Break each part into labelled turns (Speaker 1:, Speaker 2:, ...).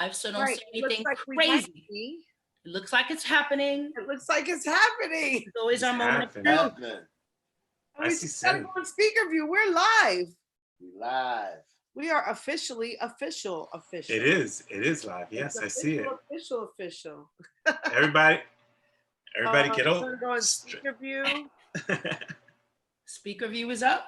Speaker 1: I still don't see anything
Speaker 2: like
Speaker 1: crazy. It looks like it's happening.
Speaker 2: It looks like it's happening.
Speaker 1: It's always our moment of truth.
Speaker 2: I see gotta go on speaker view. We're live.
Speaker 3: We live.
Speaker 2: We are officially official.
Speaker 4: It is live. Yes, I see it.
Speaker 2: Official.
Speaker 4: Everybody get over.
Speaker 2: We're going speaker view.
Speaker 1: Speaker view is up.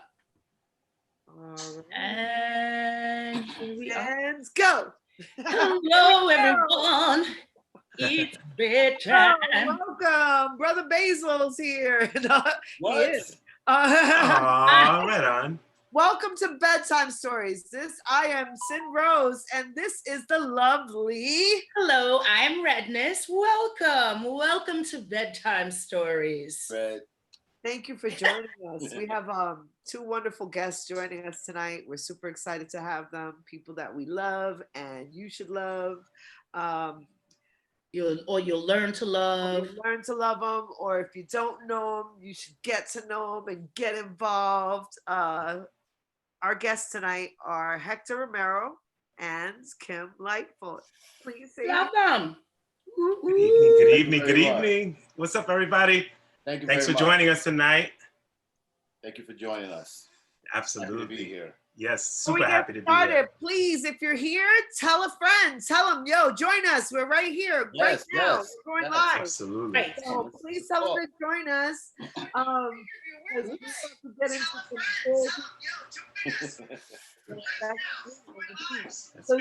Speaker 2: All right.
Speaker 1: And here we are.
Speaker 2: Let's go.
Speaker 1: Hello, everyone. It's bedtime.
Speaker 2: Oh, welcome. Brother Basil's here.
Speaker 3: What?
Speaker 2: He is.
Speaker 4: Right on.
Speaker 2: Welcome to Bedtime Stories. I am Sin Rose, and this is the lovely.
Speaker 1: Hello, I am Redness. Welcome to Bedtime Stories.
Speaker 3: Fred.
Speaker 2: Thank you for joining us. We have two wonderful guests joining us tonight. We're super excited to have them. People that we love and you should love.
Speaker 1: You'll learn to love.
Speaker 2: You'll learn to love them, or if you don't know them, you should get to know them and get involved. Our guests tonight are Hector Romero and Kim Lightfoot. Please say
Speaker 1: welcome.
Speaker 4: Good evening. What's up, everybody? Thanks for joining us tonight.
Speaker 3: Thank you for joining us.
Speaker 4: Absolutely.
Speaker 3: Happy to be here.
Speaker 4: Yes, super happy to be here.
Speaker 2: Please, if you're here, tell a friend. Tell them, yo, join us. We're right here, right now.
Speaker 3: Yes,
Speaker 2: We're going live.
Speaker 4: Absolutely.
Speaker 1: Right.
Speaker 2: So please tell them to join us. Because we have to get into some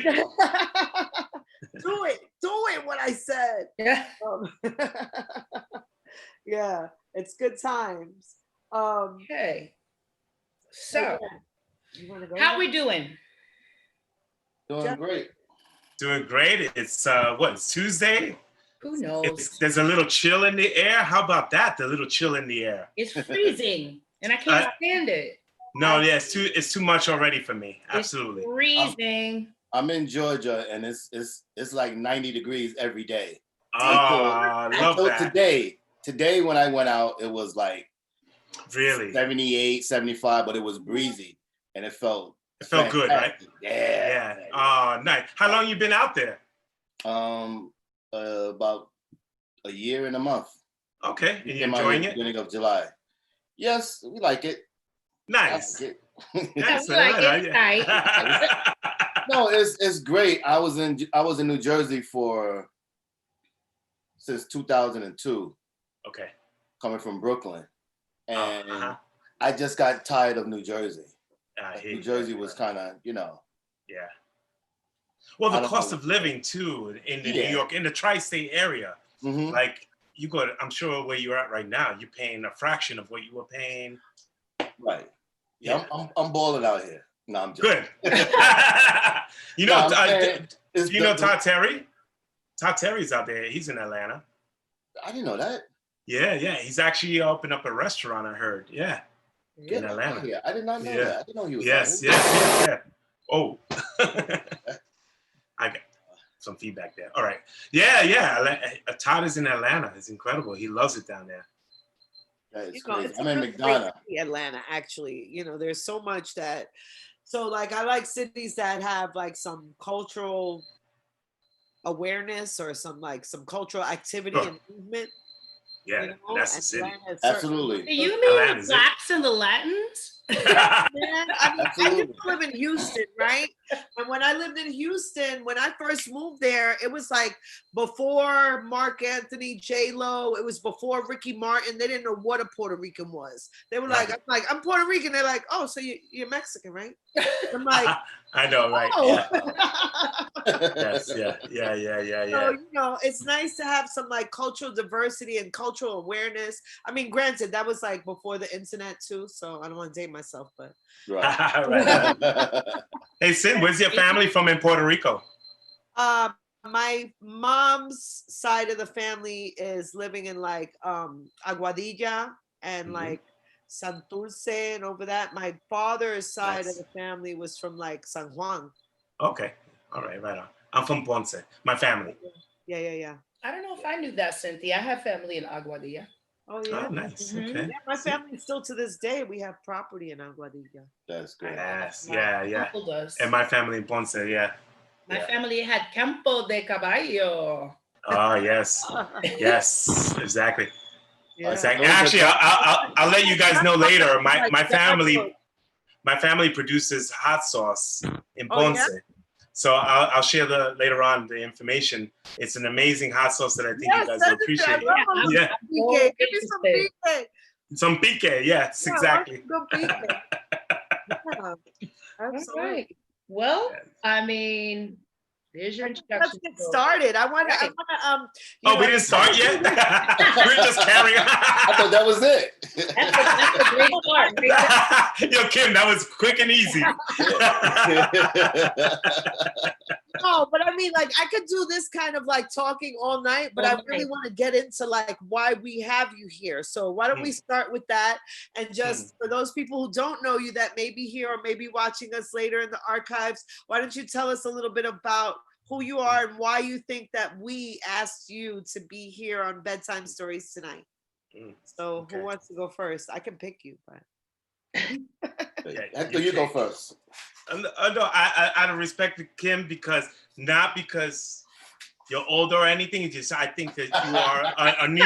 Speaker 2: do it what I said.
Speaker 1: Yeah.
Speaker 2: Yeah, it's good times.
Speaker 1: Okay. So,
Speaker 2: go
Speaker 1: how we doing?
Speaker 3: Doing great.
Speaker 4: Doing great. It's it's Tuesday.
Speaker 1: Who knows?
Speaker 4: There's a little chill in the air. How about that? The little chill in the air.
Speaker 1: It's freezing, and I can't stand it.
Speaker 4: No, yeah, it's too much already for me. Absolutely.
Speaker 1: It's freezing.
Speaker 3: I'm in Georgia, and it's like 90 degrees every day.
Speaker 4: I love that.
Speaker 3: Today when I went out, it was like
Speaker 4: really
Speaker 3: 78, 75, but it was breezy, and it felt
Speaker 4: good, right?
Speaker 3: Yeah.
Speaker 4: Oh, nice. How long you been out there?
Speaker 3: About a year and a month.
Speaker 4: Okay, and you enjoying it?
Speaker 3: Beginning of July. Yes, we like it.
Speaker 4: Nice.
Speaker 3: Like it.
Speaker 1: Yes, right.
Speaker 3: No, it's great. I was in New Jersey since 2002.
Speaker 4: Okay.
Speaker 3: Coming from Brooklyn, and I just got tired of New Jersey. New Jersey was kind of,
Speaker 4: Yeah. Well, the cost of living too in New York, in the tri-state area, like you go to, I'm sure where you're at right now, you're paying a fraction of what you were paying.
Speaker 3: Right. Yeah. I'm balling out here. No, I'm joking.
Speaker 4: Good. You know Todd Terry? Todd Terry's out there. He's in Atlanta.
Speaker 3: I didn't know that.
Speaker 4: Yeah. He's actually opened up a restaurant, I heard. Yeah. In Atlanta.
Speaker 3: Yeah, I did not know that. I didn't know he was.
Speaker 4: Yes. Oh. I got some feedback there. All right. Yeah. Todd is in Atlanta. It's incredible. He loves it down there.
Speaker 3: That is crazy. I'm in McDonough.
Speaker 2: Atlanta, actually. There's so much that. So, like, I like cities that have like some cultural awareness or some cultural activity and movement.
Speaker 4: Yeah, that's the city.
Speaker 3: Absolutely.
Speaker 1: Do you mean the Blacks and the Latins?
Speaker 2: Yeah, man. I used to live in Houston, right? And when I lived in Houston, when I first moved there, it was like before Mark Anthony, J-Lo. It was before Ricky Martin. They didn't know what a Puerto Rican was. They were like, I'm Puerto Rican. They're like, oh, so you're Mexican, right? I'm like,
Speaker 4: I know, right?
Speaker 2: Oh.
Speaker 4: Yes, yeah.
Speaker 2: So, it's nice to have some like cultural diversity and cultural awareness. I mean, granted, that was like before the internet too, so I don't want to date myself, but.
Speaker 3: Right.
Speaker 4: Hey, Sin, where's your family from in Puerto Rico?
Speaker 2: My mom's side of the family is living in like Aguadilla and like Santurce and over that. My father's side of the family was from like San Juan.
Speaker 4: Okay. All right, right on. I'm from Ponce, my family.
Speaker 2: Yeah.
Speaker 1: I don't know if I knew that, Cynthia. I have family in Aguadilla.
Speaker 2: Oh, yeah.
Speaker 4: Oh, nice. Okay.
Speaker 2: Yeah, my family still to this day, we have property in Aguadilla.
Speaker 3: That's great.
Speaker 4: Yes, yeah.
Speaker 1: Uncle does.
Speaker 4: And my family in Ponce, yeah.
Speaker 1: My family had Campo de Caballo.
Speaker 4: Oh, yes. Yes, exactly.
Speaker 2: Yeah.
Speaker 4: Exactly. Actually, I'll let you guys know later. My family produces hot sauce in Ponce.
Speaker 2: Yeah?
Speaker 4: So I'll share later on the information. It's an amazing hot sauce that I think you guys will appreciate.
Speaker 2: Yeah. Give me some pique.
Speaker 4: Some pique, yes, exactly.
Speaker 2: Good pique. Yeah,
Speaker 1: All right. Well, I mean, there's your introduction.
Speaker 2: Let's get started. I want to.
Speaker 4: We didn't start yet. We're just carrying on.
Speaker 3: I thought that was it.
Speaker 1: That's a great start.
Speaker 4: Yo, Kim, that was quick and easy.
Speaker 2: No, but I mean, like, I could do this kind of like talking all night, but I really want to get into like why we have you here. So why don't we start with that? And just for those people who don't know you that may be here or maybe watching us later in the archives, why don't you tell us a little bit about who you are and why you think that we asked you to be here on Bedtime Stories tonight? So who wants to go first? I can pick you, but
Speaker 3: Hector, you go first.
Speaker 4: No, out of respect to Kim, not because you're older or anything. It's just I think that you are a New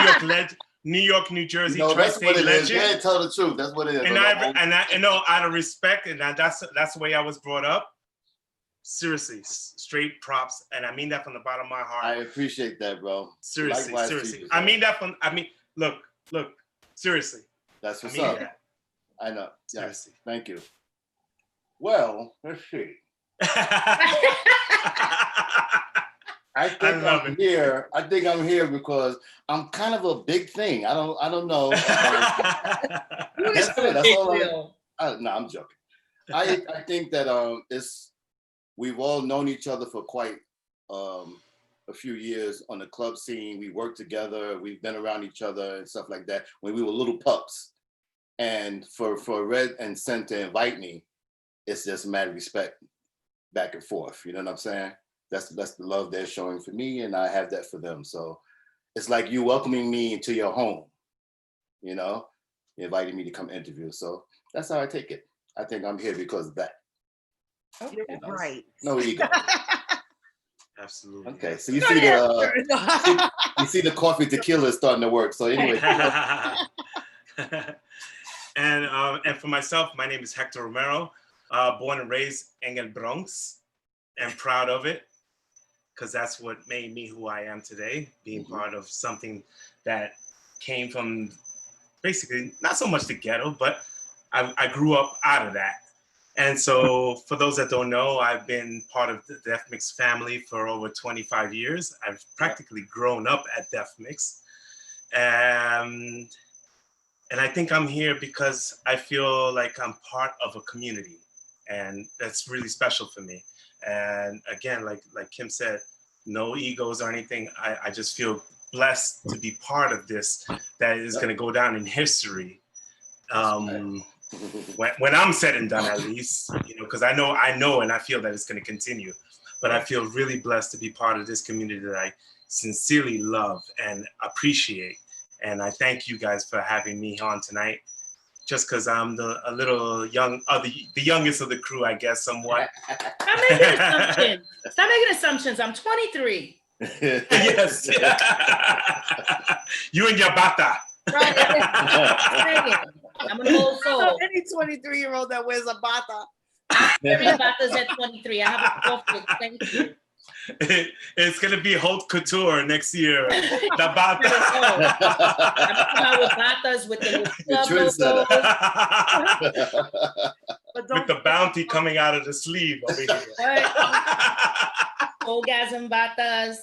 Speaker 4: York, New Jersey tri-state legend.
Speaker 3: Yeah, tell the truth. That's what it is.
Speaker 4: And I know out of respect, and that's the way I was brought up. Seriously, straight props, and I mean that from the bottom of my heart.
Speaker 3: I appreciate that, bro.
Speaker 4: Seriously,
Speaker 3: Likewise,
Speaker 4: seriously.
Speaker 3: Jesus,
Speaker 4: I mean that from. Look. Seriously.
Speaker 3: That's what's up.
Speaker 4: That.
Speaker 3: I know.
Speaker 4: Seriously.
Speaker 3: Yes. Thank you. Well, let's see. I think I'm here because I'm kind of a big thing. I don't know. That's all. No, I'm joking. I think that we've all known each other for quite a few years on the club scene. We worked together. We've been around each other and stuff like that when we were little pups. And for Red and Sen to invite me, it's just mad respect back and forth. You know what I'm saying? That's the love they're showing for me, and I have that for them. So it's like you welcoming me into your home, you know, inviting me to come interview. So that's how I take it. I think I'm here because of that.
Speaker 2: Okay. You know? Right.
Speaker 3: No ego.
Speaker 4: Absolutely.
Speaker 3: Okay, so you see the coffee tequila is starting to work. So anyway.
Speaker 4: And for myself, my name is Hector Romero, born and raised in El Bronx, and proud of it, because that's what made me who I am today, being part of something that came from basically not so much the ghetto, but I grew up out of that. And so for those that don't know, I've been part of the Def Mix family for over 25 years. I've practically grown up at Def Mix. And I think I'm here because I feel like I'm part of a community, and that's really special for me. And again, like Kim said, no egos or anything. I just feel blessed to be part of this that is going to go down in history. When I'm said and done, at least, you know, because I know and I feel that it's going to continue. But I feel really blessed to be part of this community that I sincerely love and appreciate. And I thank you guys for having me on tonight, just because I'm the youngest of the crew, I guess, somewhat.
Speaker 1: Stop making assumptions. I'm 23.
Speaker 4: Yes. You and your bata.
Speaker 1: Right. I'm an old soul.
Speaker 2: Any 23-year-old that wears a bata.
Speaker 1: Every bata's at 23. I have a conflict. Thank you.
Speaker 4: It's gonna be haute couture next year. The bata.
Speaker 1: I'm coming out with batas with the
Speaker 4: with the bounty coming out of the sleeve over here.
Speaker 1: Orgasm batas.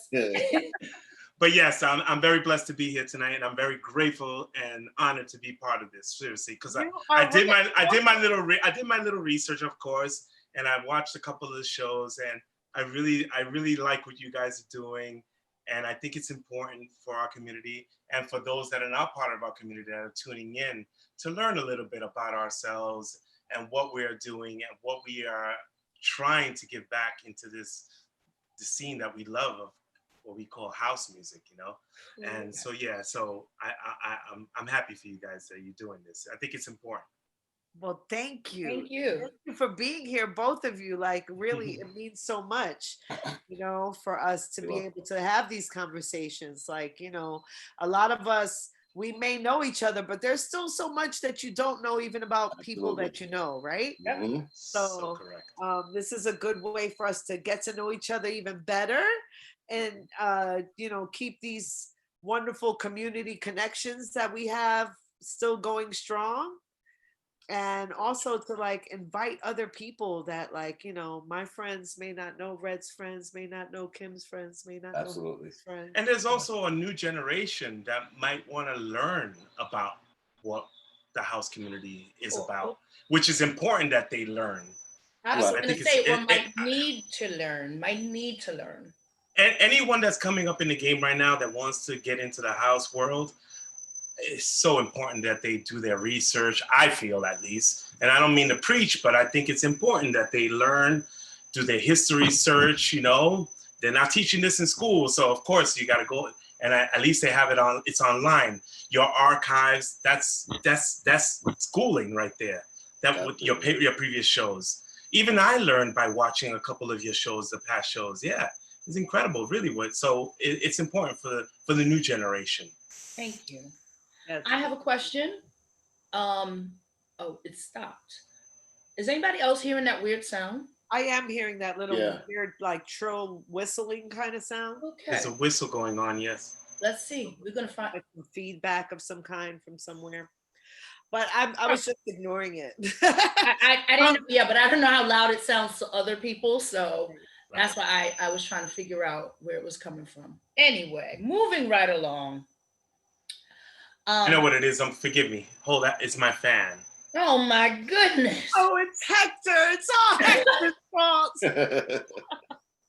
Speaker 4: But yes, I'm very blessed to be here tonight, and I'm very grateful and honored to be part of this. Seriously, because I did my little research, of course, and I watched a couple of the shows, and I really like what you guys are doing, and I think it's important for our community and for those that are not part of our community that are tuning in to learn a little bit about ourselves and what we are doing and what we are trying to give back into the scene that we love of what we call house music, you know. And so I'm happy for you guys that you're doing this. I think it's important.
Speaker 2: Well, thank you.
Speaker 1: Thank you.
Speaker 2: Thank you for being here, both of you. Like, really, it means so much, for us to be able to have these conversations. Like, a lot of us, we may know each other, but there's still so much that you don't know even about people that you know, right?
Speaker 3: Mhm.
Speaker 2: So
Speaker 4: correct.
Speaker 2: this is a good way for us to get to know each other even better, and keep these wonderful community connections that we have still going strong, and also to like invite other people that, like, my friends may not know Red's friends, may not know Kim's friends, may not know his friends.
Speaker 4: And there's also a new generation that might want to learn about what the house community is about, which is important that they learn.
Speaker 1: I was going to say, or might need to learn,
Speaker 4: And anyone that's coming up in the game right now that wants to get into the house world, it's so important that they do their research, I feel, at least. And I don't mean to preach, but I think it's important that they learn, do their history search. They're not teaching this in school, so of course you got to go, and at least they have it on. It's online. Your archives, that's schooling right there. That with your previous shows. Even I learned by watching a couple of your shows, the past shows. Yeah, it's incredible, really. So it's important for the new generation.
Speaker 1: Thank you. I have a question. Oh, it stopped. Is anybody else hearing that weird sound?
Speaker 2: I am hearing that little weird, like, trill whistling kind of sound.
Speaker 1: Okay.
Speaker 4: There's a whistle going on, yes.
Speaker 1: Let's see. We're going to find
Speaker 2: like some feedback of some kind from somewhere. But I was just ignoring it.
Speaker 1: I didn't, but I don't know how loud it sounds to other people. So that's why I was trying to figure out where it was coming from. Anyway, moving right along.
Speaker 4: I know what it is. Forgive me. Hold that. It's my fan.
Speaker 1: Oh my goodness.
Speaker 2: Oh, it's Hector. It's all Hector's fault.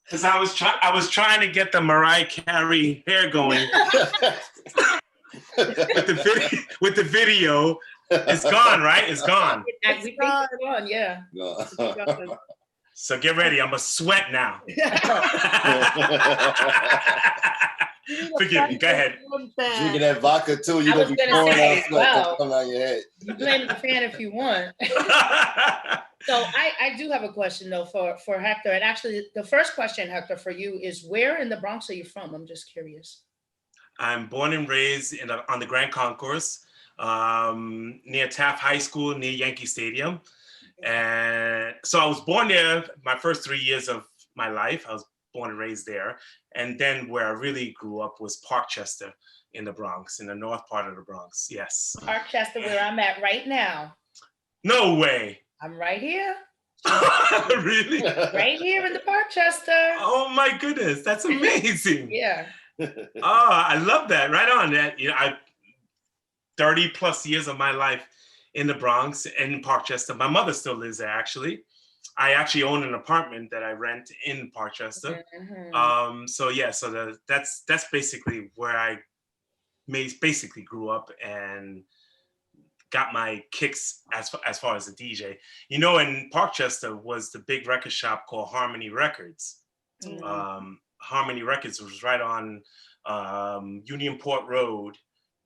Speaker 4: Because I was trying to get the Mariah Carey hair going. with the video. It's gone, right? It's gone.
Speaker 1: It's gone, yeah.
Speaker 4: So get ready. I'm a sweat now. Forgive me. Go ahead.
Speaker 3: Drinking that vodka too. You're gonna be pouring out sweat coming out your head.
Speaker 1: You blame the fan if you want. So I do have a question though for Hector. And actually, the first question, Hector, for you is, where in the Bronx are you from? I'm just curious.
Speaker 4: I'm born and raised on the Grand Concourse, near Taft High School, near Yankee Stadium. And so I was born there my first 3 years of my life. I was born and raised there. And then where I really grew up was Parkchester in the Bronx, in the north part of the Bronx. Yes.
Speaker 1: Parkchester, where I'm at right now.
Speaker 4: No way.
Speaker 1: I'm right here.
Speaker 4: Really?
Speaker 1: Right here in the Parkchester.
Speaker 4: Oh my goodness, that's amazing.
Speaker 1: Yeah.
Speaker 4: Oh, I love that. Right on. That, I 30 plus years of my life in the Bronx and in Parkchester. My mother still lives there, actually. I actually own an apartment that I rent in Parkchester. Mm-hmm. So that's basically where I basically grew up and got my kicks as far as a DJ. In Parkchester was the big record shop called Harmony Records. Mm-hmm. Harmony Records was right on Unionport Road,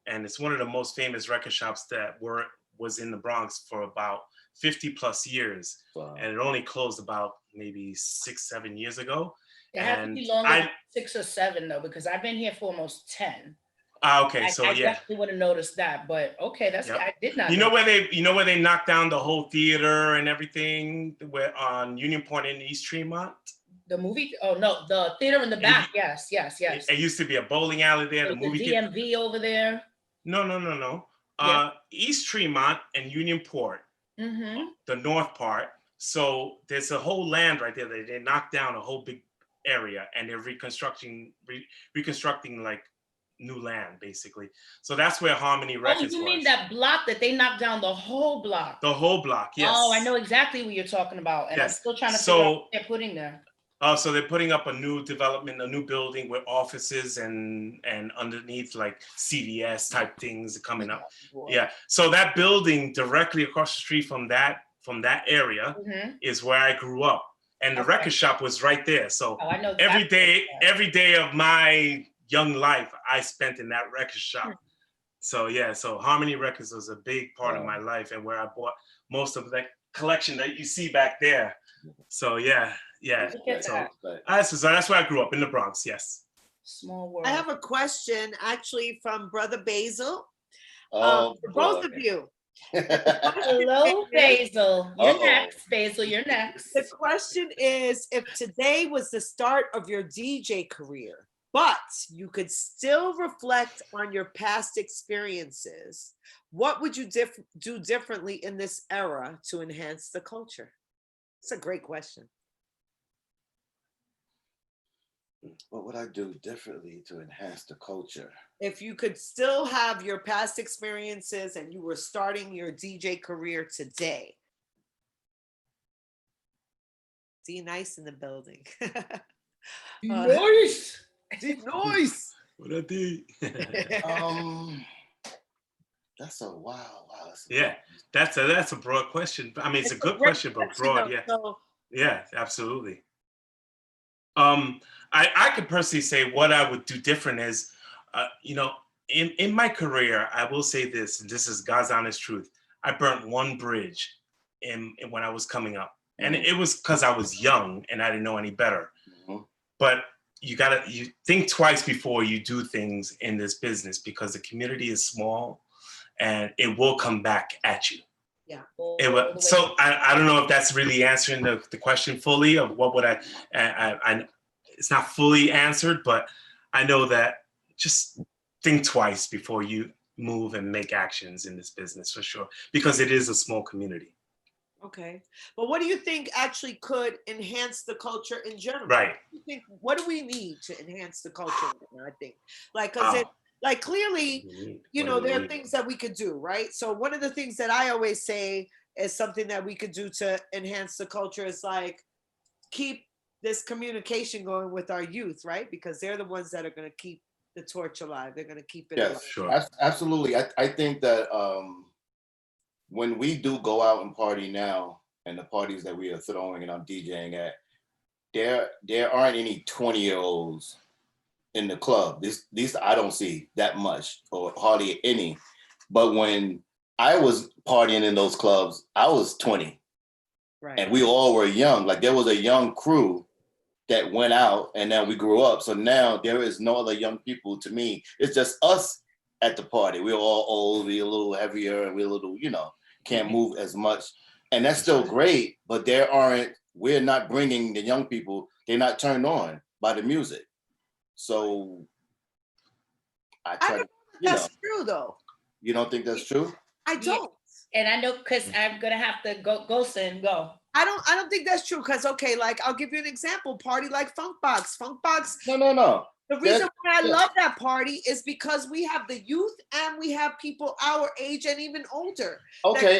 Speaker 4: and it's one of the most famous record shops that was in the Bronx for about 50 plus years. Wow. And it only closed about maybe 6-7 years ago.
Speaker 1: It had to be longer than 6 or 7 though, because I've been here for almost 10.
Speaker 4: Okay,
Speaker 1: I definitely would have noticed that, but okay, that's I did not.
Speaker 4: You know where they knocked down the whole theater and everything, where on Unionport in East Tremont?
Speaker 1: The movie? Oh no, the theater in the back. Yes.
Speaker 4: It used to be a bowling alley there. The movie
Speaker 1: DMV over there.
Speaker 4: No. East Tremont and Unionport, the north part. So there's a whole land right there. They knocked down a whole big area, and they're reconstructing like new land, basically. So that's where Harmony Records was.
Speaker 1: Oh, you mean that block that they knocked down the whole block?
Speaker 4: The whole block, yes.
Speaker 1: Oh, I know exactly what you're talking about, and I'm still trying to figure out what they're putting there.
Speaker 4: So they're putting up a new development, a new building with offices and underneath like CVS type things coming up. Boy. Yeah. So that building directly across the street from that area is where I grew up, and the record shop was right there. So I know exactly every day of my young life I spent in that record shop. So Harmony Records was a big part of my life, and where I bought most of that collection that you see back there. So yeah.
Speaker 1: Look at
Speaker 4: So
Speaker 1: that.
Speaker 4: so that's where I grew up, in the Bronx. Yes.
Speaker 1: Small world.
Speaker 2: I have a question actually from Brother Basil.
Speaker 3: Oh,
Speaker 2: For both of you.
Speaker 1: Hello, Basil. You're
Speaker 3: Uh-oh.
Speaker 1: next. Basil, you're next.
Speaker 2: The question is, if today was the start of your DJ career, but you could still reflect on your past experiences, what would you do differently in this era to enhance the culture? It's a great question.
Speaker 3: What would I do differently to enhance the culture?
Speaker 2: If you could still have your past experiences and you were starting your DJ career today. D Nice in the building.
Speaker 1: Nice.
Speaker 2: D Nice.
Speaker 4: What I did.
Speaker 3: That's a wow.
Speaker 4: Yeah, that's a broad question. I mean, it's a good question, but broad. Yeah. Yeah, absolutely. I could personally say what I would do different is, in my career, I will say this, and this is God's honest truth. I burnt one bridge when I was coming up. And it was because I was young and I didn't know any better.
Speaker 3: Mm-hmm.
Speaker 4: But you think twice before you do things in this business, because the community is small and it will come back at you.
Speaker 2: Yeah.
Speaker 4: So I don't know if that's really answering the question fully of what would I it's not fully answered, but I know that just think twice before you move and make actions in this business, for sure, because it is a small community.
Speaker 2: Okay. But what do you think actually could enhance the culture in general?
Speaker 4: Right.
Speaker 2: What do we need to enhance the culture? I think, because clearly, there are things that we could do, right? So one of the things that I always say is something that we could do to enhance the culture is like keep this communication going with our youth, right? Because they're the ones that are going to keep the torch alive. They're going to keep it alive.
Speaker 4: Sure.
Speaker 3: Absolutely. I think that when we do go out and party now, and the parties that we are throwing and I'm DJing at, there aren't any 20-year-olds in the club. These I don't see that much, or hardly any. But when I was partying in those clubs, I was 20.
Speaker 2: Right.
Speaker 3: And we all were young. Like, there was a young crew that went out, and then we grew up. So now there is no other young people to me. It's just us at the party. We're all old, we're a little heavier, and we're a little, can't move as much. And that's still great, but we're not bringing the young people, they're not turned on by the music. So I try to,
Speaker 2: that's true though.
Speaker 3: You don't think that's true?
Speaker 2: I don't.
Speaker 1: And I know, because I'm gonna have to go.
Speaker 2: I don't think that's true, because I'll give you an example. Party like Funkbox.
Speaker 3: No.
Speaker 2: The reason why I love that party is because we have the youth and we have people our age and even older.
Speaker 3: Okay,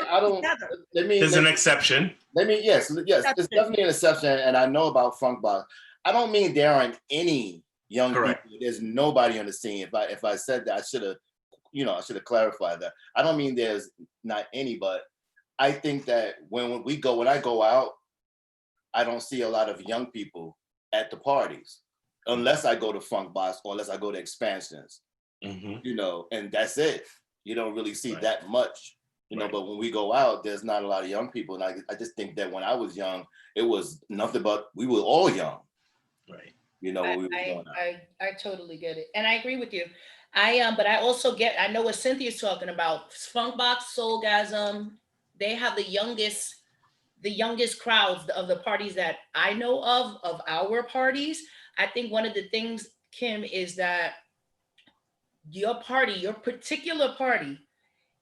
Speaker 4: There's an exception.
Speaker 3: Yes, it's definitely an exception, and I know about Funkbox. I don't mean there aren't any young people. There's nobody on the scene. If I said that, I should have clarified that. I don't mean there's not any, but I think that when I go out, I don't see a lot of young people at the parties. Unless I go to Funkbox or unless I go to Expansions, and that's it. You don't really see that much, but when we go out, there's not a lot of young people. And I just think that when I was young, it was nothing but, we were all young.
Speaker 4: Right.
Speaker 1: I totally get it. And I agree with you. But I also I know what Cynthia's talking about. Funkbox, Soulgasm, they have the youngest crowds of the parties that I know of our parties. I think one of the things, Kim, is that your particular party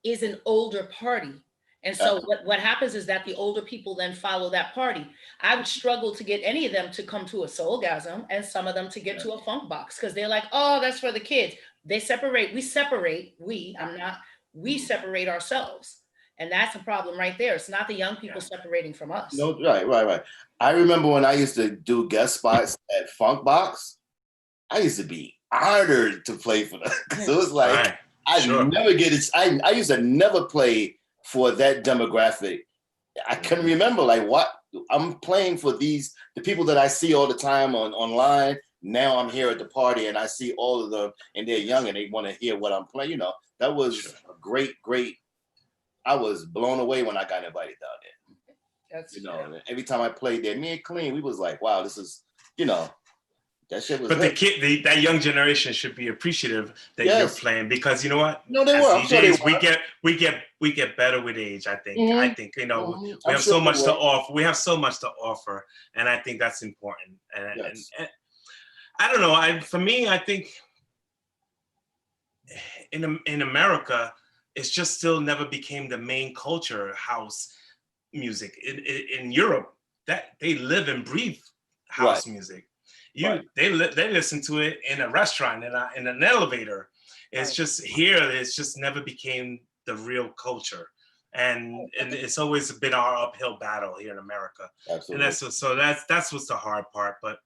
Speaker 1: is an older party. And so what happens is that the older people then follow that party. I would struggle to get any of them to come to a Soulgasm and some of them to get to a Funkbox, because they're like, oh, that's for the kids. We separate ourselves. And that's a problem right there. It's not the young people separating from us.
Speaker 3: No, right. I remember when I used to do guest spots at Funkbox, I used to be honored to play for them. So it was like, never get it. I used to never play for that demographic. I couldn't remember, like, what I'm playing for the people that I see all the time online. Now I'm here at the party and I see all of them and they're young and they want to hear what I'm playing. That was a great I was blown away when I got invited down there.
Speaker 1: That's
Speaker 3: You know, and every time I played there, me and Clean, we was like, wow, this is, you know, that shit was.
Speaker 4: But
Speaker 3: lit.
Speaker 4: that young generation should be appreciative that you're playing, because you know what?
Speaker 3: No, they
Speaker 4: As
Speaker 3: were. I'm sure they
Speaker 4: DJs,
Speaker 3: were.
Speaker 4: we get better with age. I think.
Speaker 3: Mhm.
Speaker 4: I think, you know,
Speaker 3: Mhm.
Speaker 4: we
Speaker 3: I'm
Speaker 4: have
Speaker 3: sure
Speaker 4: so
Speaker 3: they
Speaker 4: much to
Speaker 3: were.
Speaker 4: offer. We have so much to offer, and I think that's important.
Speaker 3: Yes.
Speaker 4: And I don't know. For me, I think in America, it's just still never became the main culture, house music. In Europe, that they live and breathe house music. They listen to it in a restaurant, in an elevator. It's just here. It's just never became the real culture, and it's always been our uphill battle here in America.
Speaker 3: Absolutely.
Speaker 4: And that's what's the hard part. But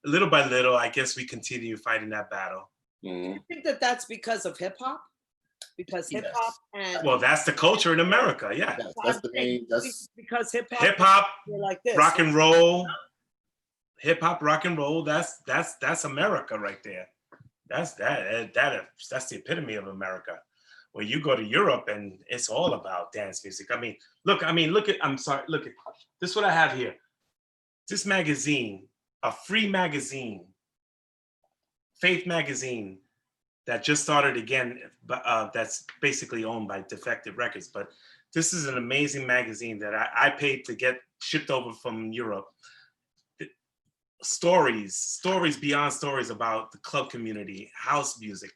Speaker 4: little by little, I guess we continue fighting that battle.
Speaker 3: Mhm.
Speaker 2: I think that that's because of hip hop, because hip hop and
Speaker 4: Well, that's the culture in America. Yeah,
Speaker 3: Yes, that's the main. That's
Speaker 2: because hip
Speaker 4: hip hop,
Speaker 2: like this,
Speaker 4: rock and roll. Hip hop, rock and roll. That's America right there. That's the epitome of America. Where you go to Europe and it's all about dance music. Look at. I'm sorry. Look at this. Is what I have here. This magazine, a free magazine, Faith magazine, that just started again. That's basically owned by Defected Records. But this is an amazing magazine that I paid to get shipped over from Europe. Stories beyond stories about the club community, house music,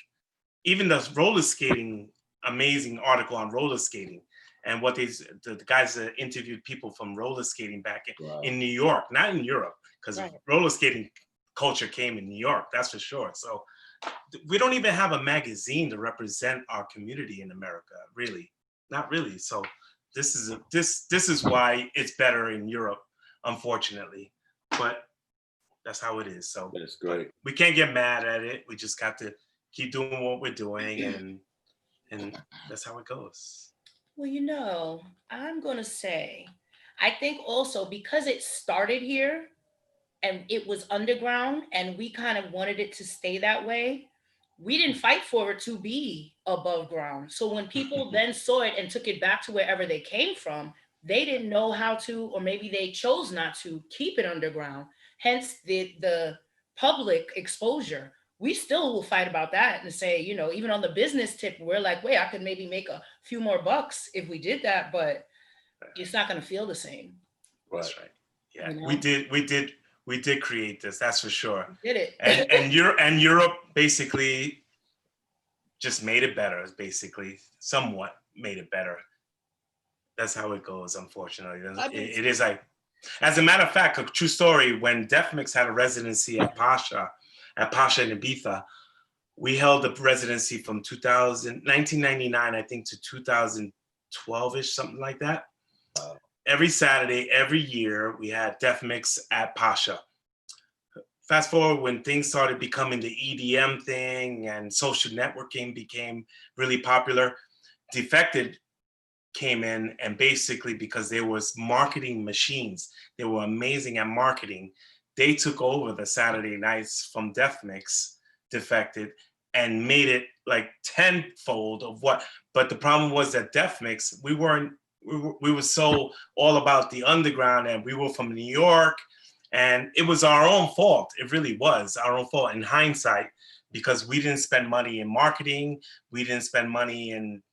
Speaker 4: even the roller skating, amazing article on roller skating and what the guys that interviewed people from roller skating back in New York, not in Europe, because roller skating culture came in New York, that's for sure. So we don't even have a magazine to represent our community in America, really, not really. So this is why it's better in Europe, unfortunately, but that's how it is. So
Speaker 3: that's great.
Speaker 4: We can't get mad at it. We just got to keep doing what we're doing, and that's how it goes.
Speaker 1: Well, I'm gonna say, I think also because it started here and it was underground and we kind of wanted it to stay that way, we didn't fight for it to be above ground. So when people then saw it and took it back to wherever they came from, they didn't know how to, or maybe they chose not to keep it underground. Hence the public exposure. We still will fight about that and say, even on the business tip, we're like, wait, I could maybe make a few more bucks if we did that, but it's not going to feel the same.
Speaker 4: That's right. Yeah, we did create this. That's for sure.
Speaker 1: We did it.
Speaker 4: and Europe basically just made it better. Basically, somewhat made it better. That's how it goes. Unfortunately, it is like. As a matter of fact, a true story. When Def Mix had a residency at Pasha in Ibiza, we held the residency from 1999, I think, to 2012-ish, something like that. Every Saturday, every year, we had Def Mix at Pasha. Fast forward when things started becoming the EDM thing and social networking became really popular, Defected came in, and basically because there was marketing machines, they were amazing at marketing. They took over the Saturday nights from Def Mix, Defected, and made it like tenfold of what. But the problem was that Def Mix, we were so all about the underground, and we were from New York, and it was our own fault. It really was our own fault in hindsight, because we didn't spend money in marketing, we didn't spend money in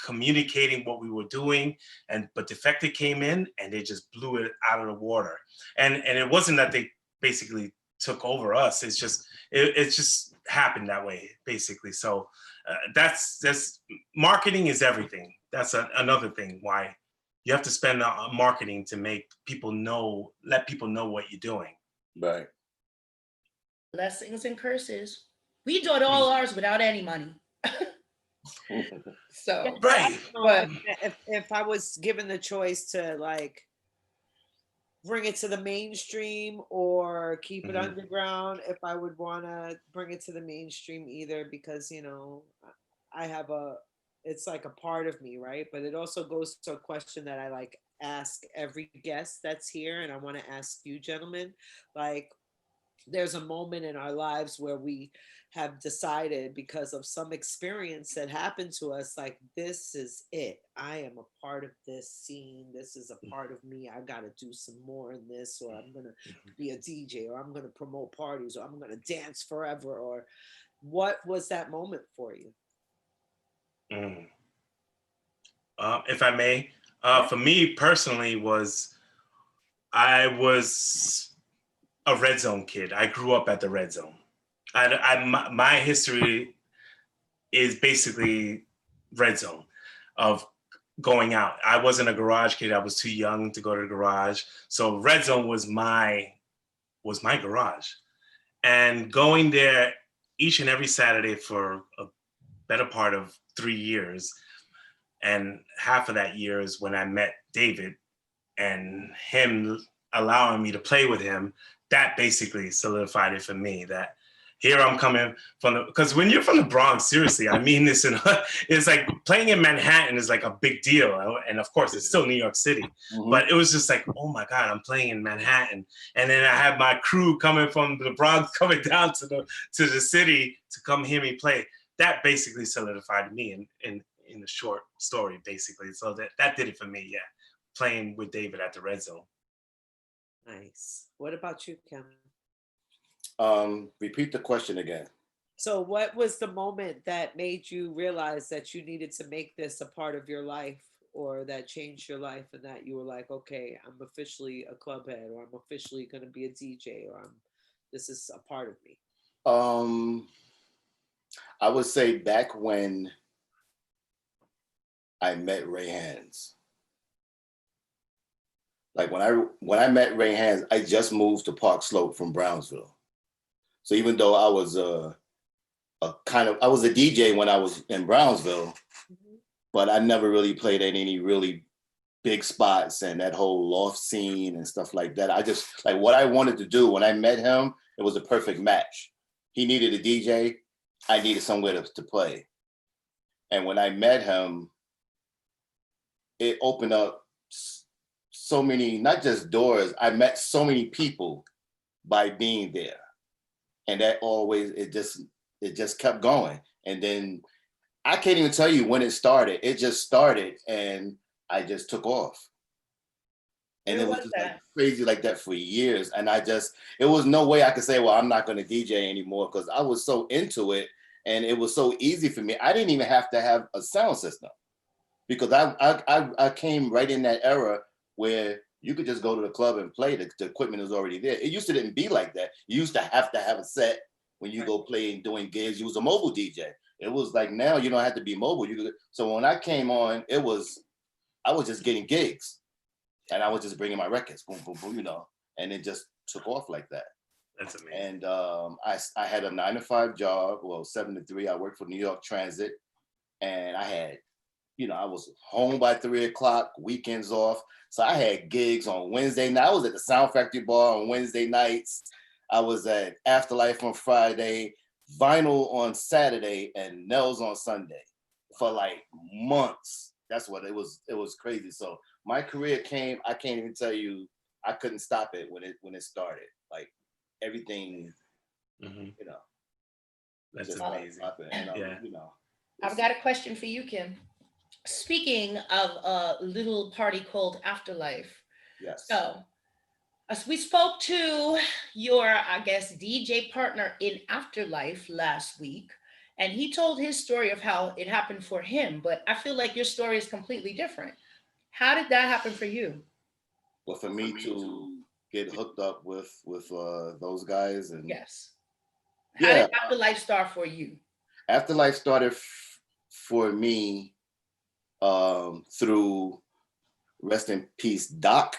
Speaker 4: communicating what we were doing, but Defected came in and they just blew it out of the water. And it wasn't that they basically took over us. It's just it just happened that way, basically. So that's marketing is everything. That's another thing why you have to spend on marketing to make people know, let people know what you're doing.
Speaker 3: Right.
Speaker 1: Blessings and curses. We did all ours without any money. So
Speaker 4: right.
Speaker 2: But if I was given the choice to like bring it to the mainstream or keep it underground, if I would want to bring it to the mainstream either, because I have it's like a part of me, right? But it also goes to a question that I like ask every guest that's here, and I want to ask you gentlemen, like, there's a moment in our lives where we have decided, because of some experience that happened to us, like, this is it. I am a part of this scene. This is a part of me. I got to do some more in this, or I'm going to be a DJ, or I'm going to promote parties, or I'm going to dance forever. Or what was that moment for you?
Speaker 4: If I may, for me personally, I was a Red Zone kid. I grew up at the Red Zone. My history is basically Red Zone of going out. I wasn't a garage kid. I was too young to go to the garage. So Red Zone was my garage. And going there each and every Saturday for a better part of 3 years. And half of that year is when I met David, and him allowing me to play with him. That basically solidified it for me that here I'm coming from because when you're from the Bronx, seriously, I mean this, it's like playing in Manhattan is like a big deal. And of course, it's still New York City. Mm-hmm. But it was just like, oh my God, I'm playing in Manhattan. And then I have my crew coming from the Bronx coming down to the city to come hear me play. That basically solidified me in the short story, basically. So that did it for me, yeah. Playing with David at the Red Zone.
Speaker 2: Nice. What about you, Kim?
Speaker 3: Repeat the question again.
Speaker 2: So what was the moment that made you realize that you needed to make this a part of your life, or that changed your life, and that you were like, okay, I'm officially a club head, or I'm officially going to be a DJ, or this is a part of me?
Speaker 3: I would say back when I met Ray Hands. Like when I met Ray Hands, I just moved to Park Slope from Brownsville. So even though I was I was a DJ when I was in Brownsville, mm-hmm. but I never really played at any really big spots and that whole loft scene and stuff like that. I just, like, what I wanted to do when I met him, it was a perfect match. He needed a DJ, I needed somewhere to play. And when I met him, it opened up so many, not just doors, I met so many people by being there. And that always, it just kept going. And then I can't even tell you when it started. It just started and I just took off. And it was just like crazy like that for years. And it was no way I could say, well, I'm not going to DJ anymore, because I was so into it and it was so easy for me. I didn't even have to have a sound system, because I came right in that era where you could just go to the club and play. The equipment is already there. It used to didn't be like that. You used to have a set when you go play and doing gigs. You was a mobile DJ. It was like now you don't have to be mobile. So when I came on, I was just getting gigs, and I was just bringing my records, boom, boom, boom, and it just took off like that.
Speaker 4: That's amazing.
Speaker 3: And I had a 9-to-5 job, well, 7 to 3. I worked for New York Transit, and I had, I was home by 3 o'clock, weekends off. So I had gigs on Wednesday night. I was at the Sound Factory Bar on Wednesday nights. I was at Afterlife on Friday, Vinyl on Saturday, and Nels on Sunday for like months. That's what it was. It was crazy. So my career came, I can't even tell you, I couldn't stop it when it started. Like everything,
Speaker 4: mm-hmm. That's
Speaker 3: just
Speaker 4: amazing.
Speaker 3: And,
Speaker 4: yeah.
Speaker 1: I've got a question for you, Kim. Speaking of a little party called Afterlife.
Speaker 3: Yes.
Speaker 1: So, as we spoke to your, I guess, DJ partner in Afterlife last week, and he told his story of how it happened for him, but I feel like your story is completely different. How did that happen for you?
Speaker 3: Well, for me to get hooked up with those guys, and
Speaker 1: yes. How did Afterlife start for you?
Speaker 3: Afterlife started for me through, rest in peace, Doc.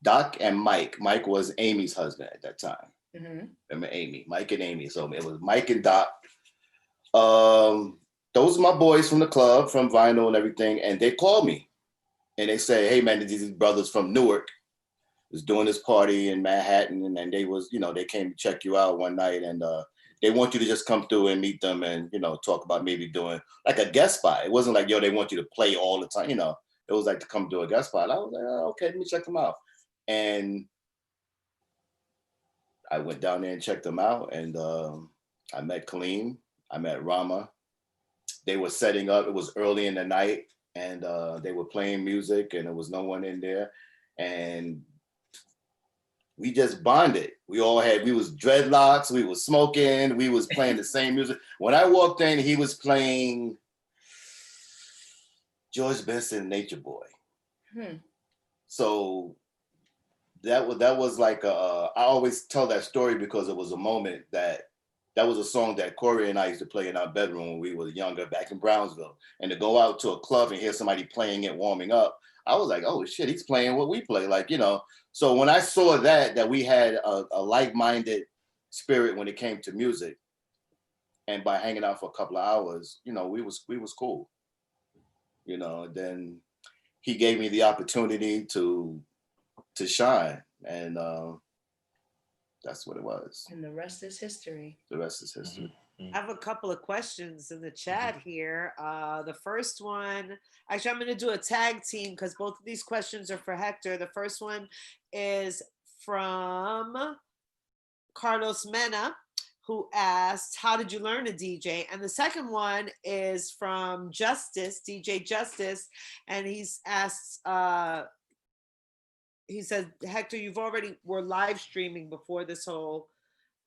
Speaker 3: Doc and Mike. Mike was Amy's husband at that time. Mm-hmm. Remember Amy? Mike and Amy. So it was Mike and Doc. Those are my boys from the club, from Vinyl and everything. And they called me and they said, hey man, these brothers from Newark was doing this party in Manhattan. And then they was, they came to check you out one night, and they want you to just come through and meet them and, talk about maybe doing like a guest spot. It wasn't like, they want you to play all the time, It was like to come do a guest spot. I was like, oh, okay, let me check them out. And I went down there and checked them out, and I met Kaleem, I met Rama. They were setting up. It was early in the night, and they were playing music, and there was no one in there, and we just bonded. We was dreadlocks, we was smoking, we was playing the same music. When I walked in, he was playing George Benson, Nature Boy. So that was like I always tell that story because it was a moment that was a song that Corey and I used to play in our bedroom when we were younger back in Brownsville. And to go out to a club and hear somebody playing it, warming up, I was like, oh shit, he's playing what we play. Like, you know, so when I saw that we had a like-minded spirit when it came to music, and by hanging out for a couple of hours, you know, we was cool. You know, then he gave me the opportunity to shine, and that's what it was.
Speaker 1: And the rest is history.
Speaker 3: The rest is history.
Speaker 2: I have a couple of questions in the chat here. The first one, actually, I'm going to do a tag team because both of these questions are for Hector. The first one is from Carlos Mena, who asked, how did you learn to DJ? And the second one is from Justice, DJ Justice, and he's asked, he said, Hector, you've already were live streaming before this whole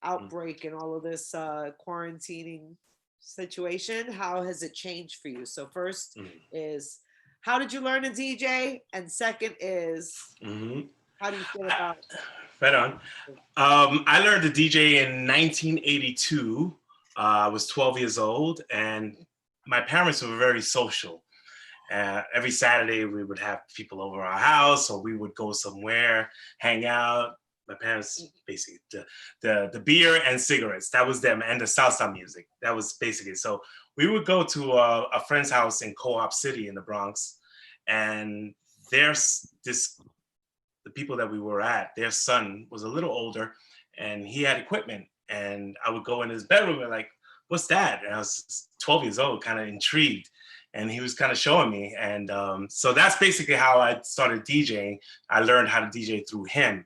Speaker 2: outbreak and all of this quarantining situation. How has it changed for you? So first is, how did you learn to DJ? And second is, how do you feel about it?
Speaker 4: Right on. I learned to DJ in 1982. I was 12 years old, and my parents were very social. Every Saturday we would have people over our house, or we would go somewhere, hang out. My parents, basically, the beer and cigarettes, that was them, and the salsa music. That was basically, so we would go to a friend's house in Co-op City in the Bronx, and the people that we were at, their son was a little older, and he had equipment, and I would go in his bedroom and like, what's that? And I was 12 years old, kind of intrigued. And he was kind of showing me. And so that's basically how I started DJing. I learned how to DJ through him.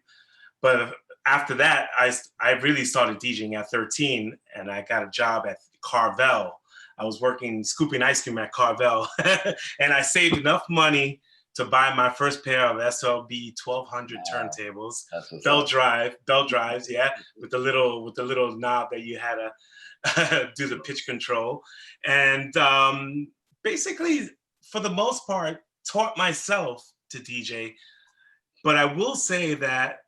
Speaker 4: But after that, I really started DJing at 13, and I got a job at Carvel. I was working scooping ice cream at Carvel, and I saved enough money to buy my first pair of SLB 1200 turntables, belt drives, yeah, with the little knob that you had to do the pitch control, and basically, for the most part, taught myself to DJ. But I will say that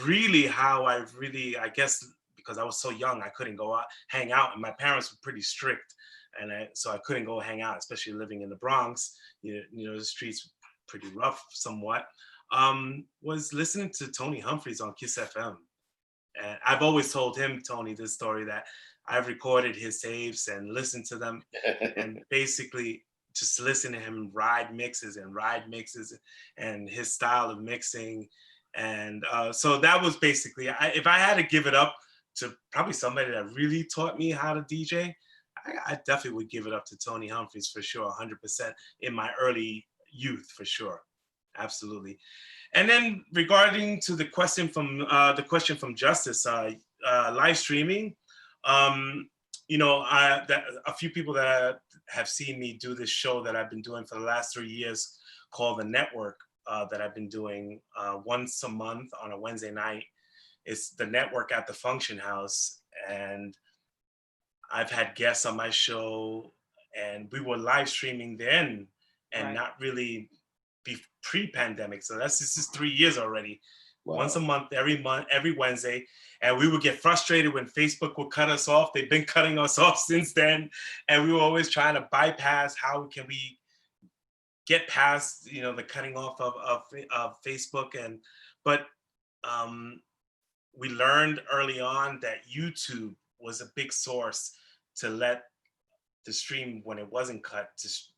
Speaker 4: really I guess because I was so young, I couldn't go out, hang out, and my parents were pretty strict, and so I couldn't go hang out, especially living in the Bronx. You know, the streets pretty rough somewhat. Was listening to Tony Humphries on Kiss FM. And I've always told him, Tony, this story that I've recorded his tapes and listened to them and basically just listen to him ride mixes and his style of mixing. And so that was basically, if I had to give it up to probably somebody that really taught me how to DJ, I definitely would give it up to Tony Humphries for sure, 100% in my early youth, for sure. Absolutely. And then regarding to the question from Justice, live streaming, you know, a few people that have seen me do this show that I've been doing for the last 3 years called The Network, that I've been doing once a month on a Wednesday night. It's The Network at the Function House. And I've had guests on my show, and we were live streaming then and not really pre-pandemic. So this is 3 years already. Wow. Once a month, every Wednesday. And we would get frustrated when Facebook would cut us off. They've been cutting us off since then. And we were always trying to bypass how can we get past, you know, the cutting off of Facebook. But we learned early on that YouTube was a big source to let the stream, when it wasn't cut,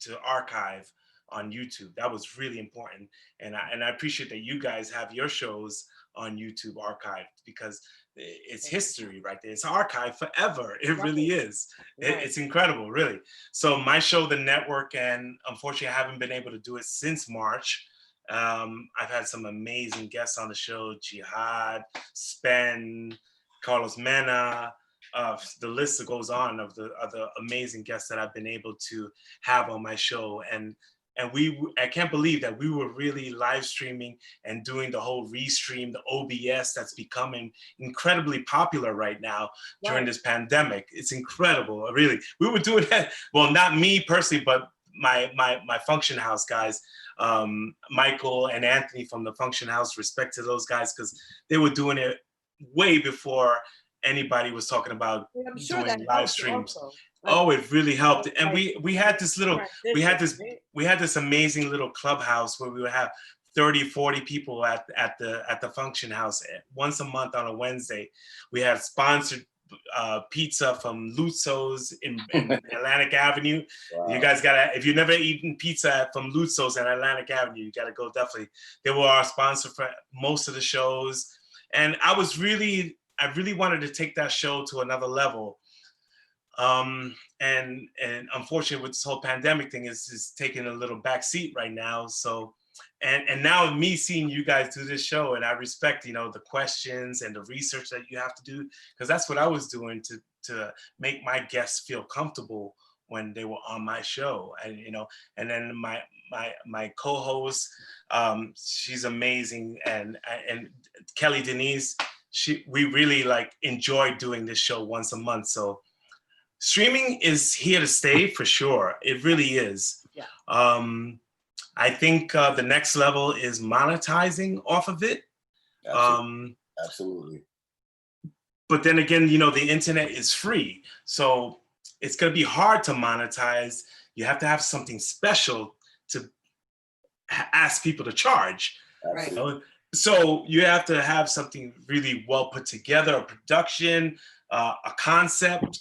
Speaker 4: to archive on YouTube. That was really important. And I appreciate that you guys have your shows on YouTube archived, because it's history right there. It's archived forever. It really is. It's incredible, really. So my show, The Network, and unfortunately I haven't been able to do it since March. I've had some amazing guests on the show, Jihad, Spen, Carlos Mena. The list goes on of the amazing guests that I've been able to have on my show, and I can't believe that we were really live streaming and doing the whole restream, the OBS that's becoming incredibly popular right now during this pandemic. It's incredible, really. We were doing that. Well, not me personally, but my Function House guys, Michael and Anthony from the Function House. Respect to those guys because they were doing it way before anybody was talking about doing live streams. Oh, it really helped. And we had this little, we had this amazing little clubhouse where we would have 30, 40 people at the Function House once a month on a Wednesday. We had sponsored pizza from Luzzo's in Atlantic Avenue. Wow. You guys gotta, if you've never eaten pizza from Luzzo's in Atlantic Avenue, you gotta go definitely. They were our sponsor for most of the shows. And I really wanted to take that show to another level. And unfortunately with this whole pandemic thing is taking a little back seat right now. So, and now me seeing you guys do this show, and I respect, the questions and the research that you have to do, because that's what I was doing to make my guests feel comfortable when they were on my show. And, and then my co-host, she's amazing. And Kelly Denise, we really enjoy doing this show once a month. So streaming is here to stay for sure. It really is.
Speaker 2: Yeah.
Speaker 4: I think the next level is monetizing off of it.
Speaker 3: Absolutely.
Speaker 4: But then again, the internet is free. So it's going to be hard to monetize. You have to have something special to ask people to charge.
Speaker 2: Right.
Speaker 4: So you have to have something really well put together, a production, a concept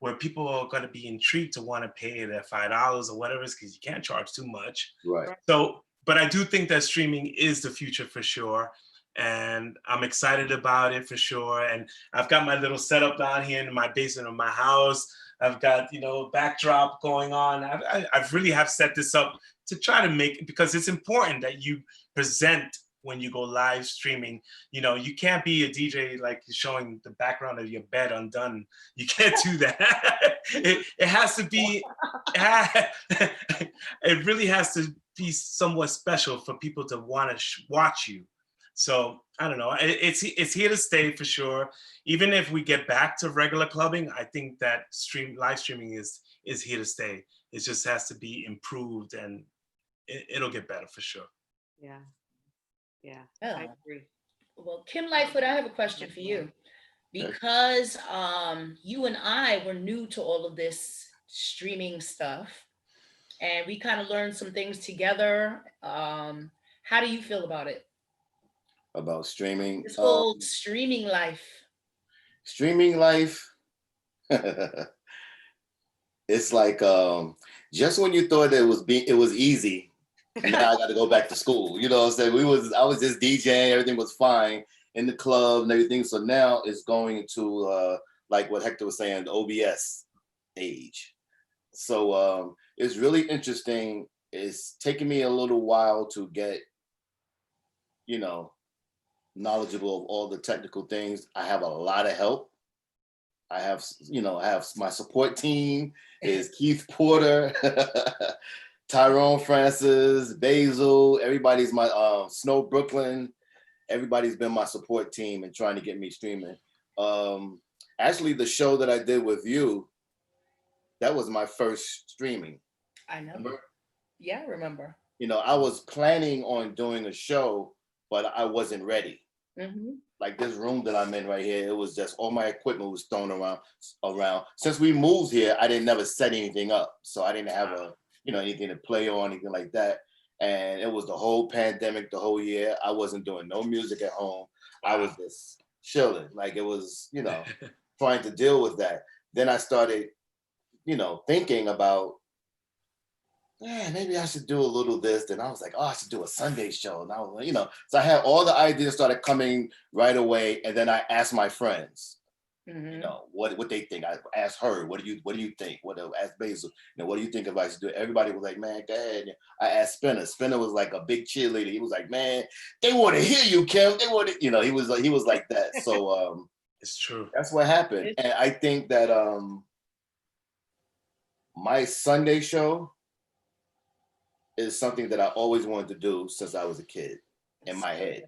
Speaker 4: where people are going to be intrigued to want to pay their $5 or whatever it is, because you can't charge too much.
Speaker 3: Right.
Speaker 4: So, but I do think that streaming is the future for sure. And I'm excited about it for sure. And I've got my little setup down here in my basement of my house. I've got, backdrop going on. I really have set this up to try to make it, because it's important that you present when you go live streaming. You can't be a DJ showing the background of your bed undone. You can't do that. It has to be, it really has to be somewhat special for people to want to watch you. So I don't know, it's here to stay for sure. Even if we get back to regular clubbing, I think that live streaming is here to stay. It just has to be improved, and it'll get better for sure.
Speaker 2: Yeah.
Speaker 1: Oh.
Speaker 2: I agree.
Speaker 1: Well, Kim Lightfoot, I have a question for you. Because you and I were new to all of this streaming stuff, and we kind of learned some things together. How do you feel about it?
Speaker 3: About streaming?
Speaker 1: This whole streaming life.
Speaker 3: Streaming life. It's like just when you thought it was easy, now I got to go back to school. You know what I'm saying? I was just DJing, everything was fine in the club and everything. So now it's going to like what Hector was saying, the OBS age. So it's really interesting. It's taking me a little while to get, knowledgeable of all the technical things. I have a lot of help. I have my support team is Keith Porter, Tyrone Francis, Basil, everybody's my Snow Brooklyn. Everybody's been my support team and trying to get me streaming. Actually, the show that I did with you, that was my first streaming.
Speaker 1: I know.
Speaker 3: Remember?
Speaker 1: Yeah, I remember.
Speaker 3: I was planning on doing a show, but I wasn't ready.
Speaker 1: Mm-hmm.
Speaker 3: Like this room that I'm in right here, it was just all my equipment was thrown around. Since we moved here, I didn't never set anything up, so I didn't have anything to play on, anything like that. And it was the whole pandemic, the whole year. I wasn't doing no music at home. I was just chilling. Like it was, trying to deal with that. Then I started, thinking about, maybe I should do a little this. Then I was like, I should do a Sunday show. And I was, so I had all the ideas started coming right away. And then I asked my friends, what they think. I asked her, what do you think? I asked Basil, what do you think if I should do it? Everybody was like, man, go ahead. I asked Spinner. Spinner was like a big cheerleader. He was like, man, they want to hear you, Kim. They want to, he was like that. So
Speaker 4: It's true.
Speaker 3: That's what happened. And I think that my Sunday show is something that I always wanted to do since I was a kid in my head.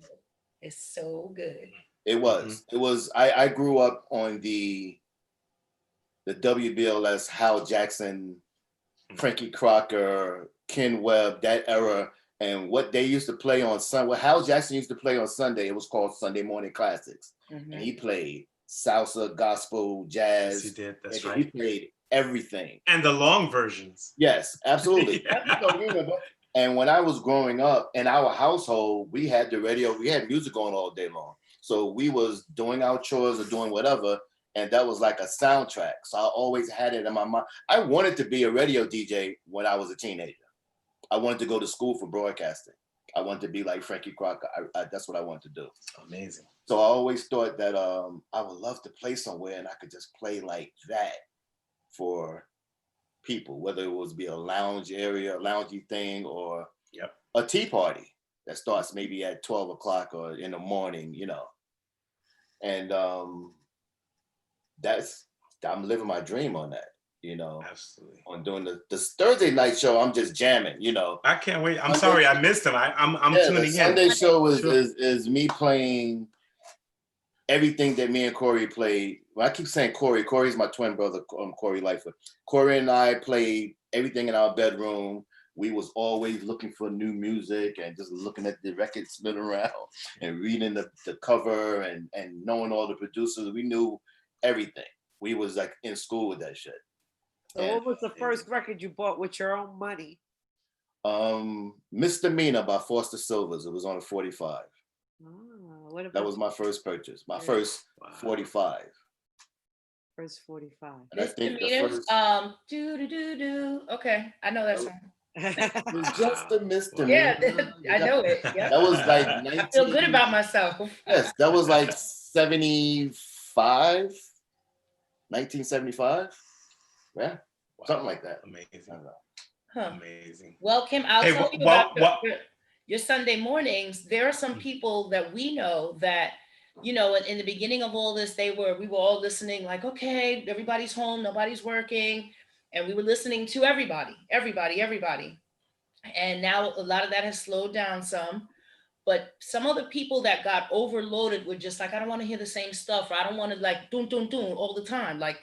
Speaker 1: It's so good.
Speaker 3: It was. It was. I grew up on the WBLS, Hal Jackson, Frankie Crocker, Ken Webb, that era, and what they used to play on Sunday. What Hal Jackson used to play on Sunday, it was called Sunday Morning Classics, and he played salsa, gospel, jazz.
Speaker 4: Yes, he did. That's right.
Speaker 3: He played everything.
Speaker 4: And the long versions.
Speaker 3: Yes, absolutely.
Speaker 4: Yeah.
Speaker 3: And when I was growing up in our household, we had the radio, we had music on all day long. So we was doing our chores or doing whatever, and that was like a soundtrack. So I always had it in my mind. I wanted to be a radio DJ when I was a teenager. I wanted to go to school for broadcasting. I wanted to be like Frankie Crocker. That's what I wanted to do.
Speaker 4: Amazing.
Speaker 3: So I always thought that I would love to play somewhere and I could just play like that for people, whether it was be a lounge area, a loungy thing, or a tea party that starts maybe at 12 o'clock or in the morning, you know. And I'm living my dream on that, you know.
Speaker 4: Absolutely.
Speaker 3: On doing the Thursday night show, I'm just jamming, you know.
Speaker 4: I can't wait. I'm sorry I missed him. I'm tuning in.
Speaker 3: Sunday show is me playing everything that me and Corey played. Well, I keep saying Corey. Corey's my twin brother, Corey Lightfoot. Corey and I played everything in our bedroom. We was always looking for new music and just looking at the record spin around and reading the cover and knowing all the producers. We knew everything. We was like in school with that shit.
Speaker 2: So what was the first record you bought with your own money?
Speaker 3: Misdemeanor by Foster Silvers. It was on a 45.
Speaker 2: What about
Speaker 3: that was my first purchase. My first 45.
Speaker 2: First 45.
Speaker 3: And I think the first,
Speaker 1: Okay, I know that song.
Speaker 3: it was just a misdemeanor.
Speaker 1: Yeah, I know it. Yep.
Speaker 3: That was like
Speaker 1: I feel good about myself.
Speaker 3: Yes, that was like 1975. Yeah, something like that.
Speaker 4: Amazing.
Speaker 1: Huh.
Speaker 4: Amazing.
Speaker 1: Well, Kim, I'll tell you about your Sunday mornings. There are some people that we know that, you know, in the beginning of all this, we were all listening like, okay, everybody's home, nobody's working. And we were listening to everybody. And now a lot of that has slowed down some. But some of the people that got overloaded were just like, I don't want to hear the same stuff. Or I don't want to like doom, doom, doom all the time. Like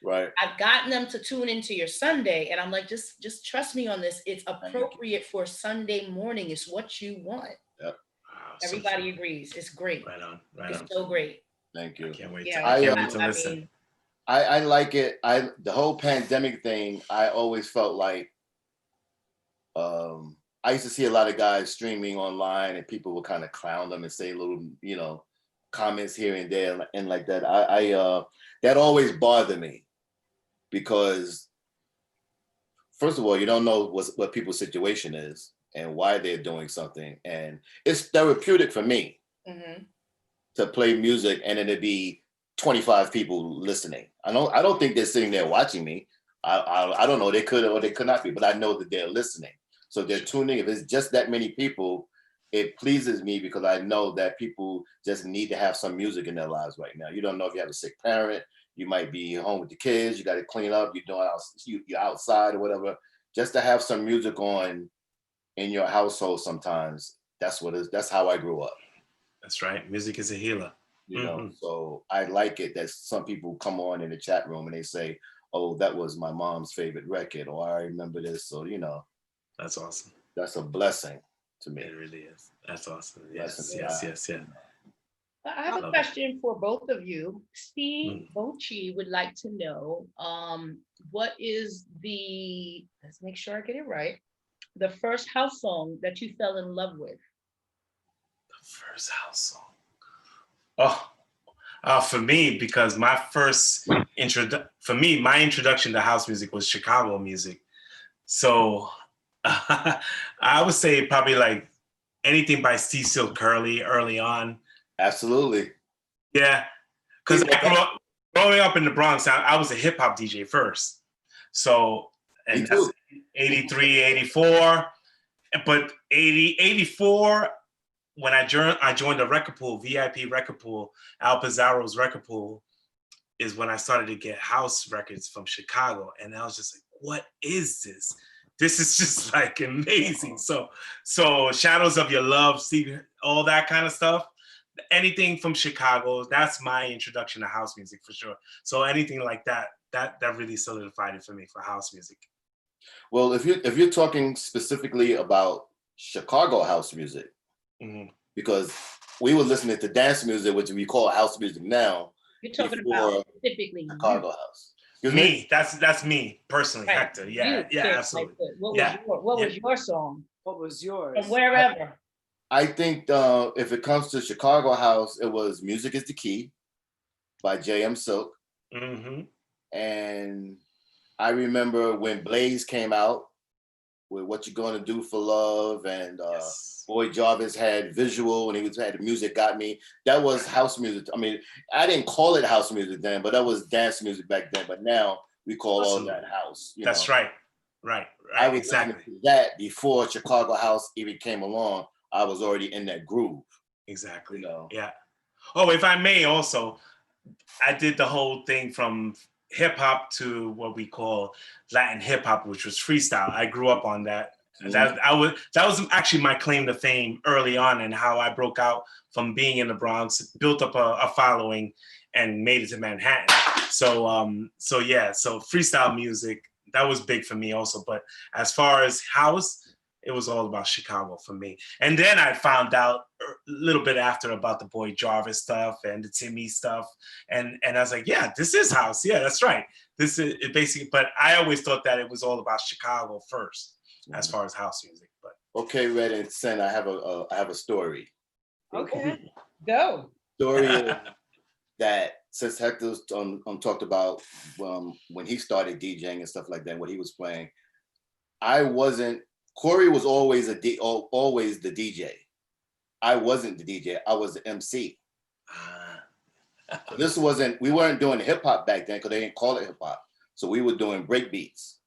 Speaker 3: right.
Speaker 1: I've gotten them to tune into your Sunday. And I'm like, just trust me on this. It's appropriate for Sunday morning. It's what you want.
Speaker 3: Yep.
Speaker 4: Wow,
Speaker 1: Everybody agrees. It's great.
Speaker 4: Right on.
Speaker 1: It's so great.
Speaker 3: Thank you.
Speaker 4: I can't wait.
Speaker 1: Yeah,
Speaker 4: I can't wait to listen.
Speaker 3: I like it. The whole pandemic thing, I always felt like I used to see a lot of guys streaming online and people would kind of clown them and say little, you know, comments here and there and like that. That always bothered me because first of all, you don't know what people's situation is and why they're doing something. And it's therapeutic for me to play music and then to be 25 people listening. I don't think they're sitting there watching me. I don't know. They could or they could not be, but I know that they're listening. So they're tuning. If it's just that many people, it pleases me because I know that people just need to have some music in their lives right now. You don't know if you have a sick parent. You might be home with the kids. You got to clean up. You're outside or whatever. Just to have some music on in your household sometimes. That's how I grew up.
Speaker 4: That's right. Music is a healer.
Speaker 3: You know, so I like it that some people come on in the chat room and they say, oh, that was my mom's favorite record, or I remember this. So, you know.
Speaker 4: That's awesome.
Speaker 3: That's a blessing to me.
Speaker 4: It really is. That's awesome. Yes. Yeah.
Speaker 1: I have a question for both of you. Steve Bochi would like to know, what is let's make sure I get it right, the first house song that you fell in love with?
Speaker 4: The first house song. For me, because my introduction to house music was Chicago music. So I would say probably like anything by Cecil Curley early on.
Speaker 3: Absolutely.
Speaker 4: Yeah. Because growing up in the Bronx, I was a hip hop DJ first. So, and that's 83, 84. But 84, when I joined the record pool, VIP record pool, Al Pizarro's record pool, is when I started to get house records from Chicago. And I was just like, what is this? This is just like amazing. So Shadows of Your Love, see all that kind of stuff. Anything from Chicago, that's my introduction to house music for sure. So anything like that really solidified it for me for house music.
Speaker 3: Well, if you're talking specifically about Chicago house music, because we were listening to dance music, which we call house music now.
Speaker 1: You're talking about specifically
Speaker 3: Chicago house.
Speaker 4: Me, that's me personally, right. Hector. Yeah, absolutely.
Speaker 1: What was your song?
Speaker 2: What was yours?
Speaker 1: From wherever.
Speaker 3: I think if it comes to Chicago house, it was "Music Is the Key" by J.M. Silk. And I remember when Blaze came out with "What You Gonna Do for Love," and Boy Jarvis had Visual, and had the Music Got Me. That was house music. I mean, I didn't call it house music then, but that was dance music back then. But now we call all that house.
Speaker 4: That's right.
Speaker 3: I was exactly that before Chicago house even came along. I was already in that groove.
Speaker 4: Exactly. Yeah. Oh, if I may also, I did the whole thing from hip hop to what we call Latin hip hop, which was freestyle. I grew up on that. That was actually my claim to fame early on, and how I broke out from being in the Bronx, built up a following, and made it to Manhattan. So freestyle music, that was big for me also. But as far as house, it was all about Chicago for me. And then I found out a little bit after about the Boy Jarvis stuff and the Timmy stuff. And I was like, yeah, this is house. Yeah, that's right. This is it basically, but I always thought that it was all about Chicago first, as far as house music. But
Speaker 3: okay, Red and Sen, I have a story.
Speaker 1: Okay, go.
Speaker 3: Story is that since Hector talked about when he started DJing and stuff like that, what he was playing, Corey was always always the DJ. I wasn't the DJ. I was the MC. So we weren't doing hip hop back then because they didn't call it hip hop. So we were doing break beats.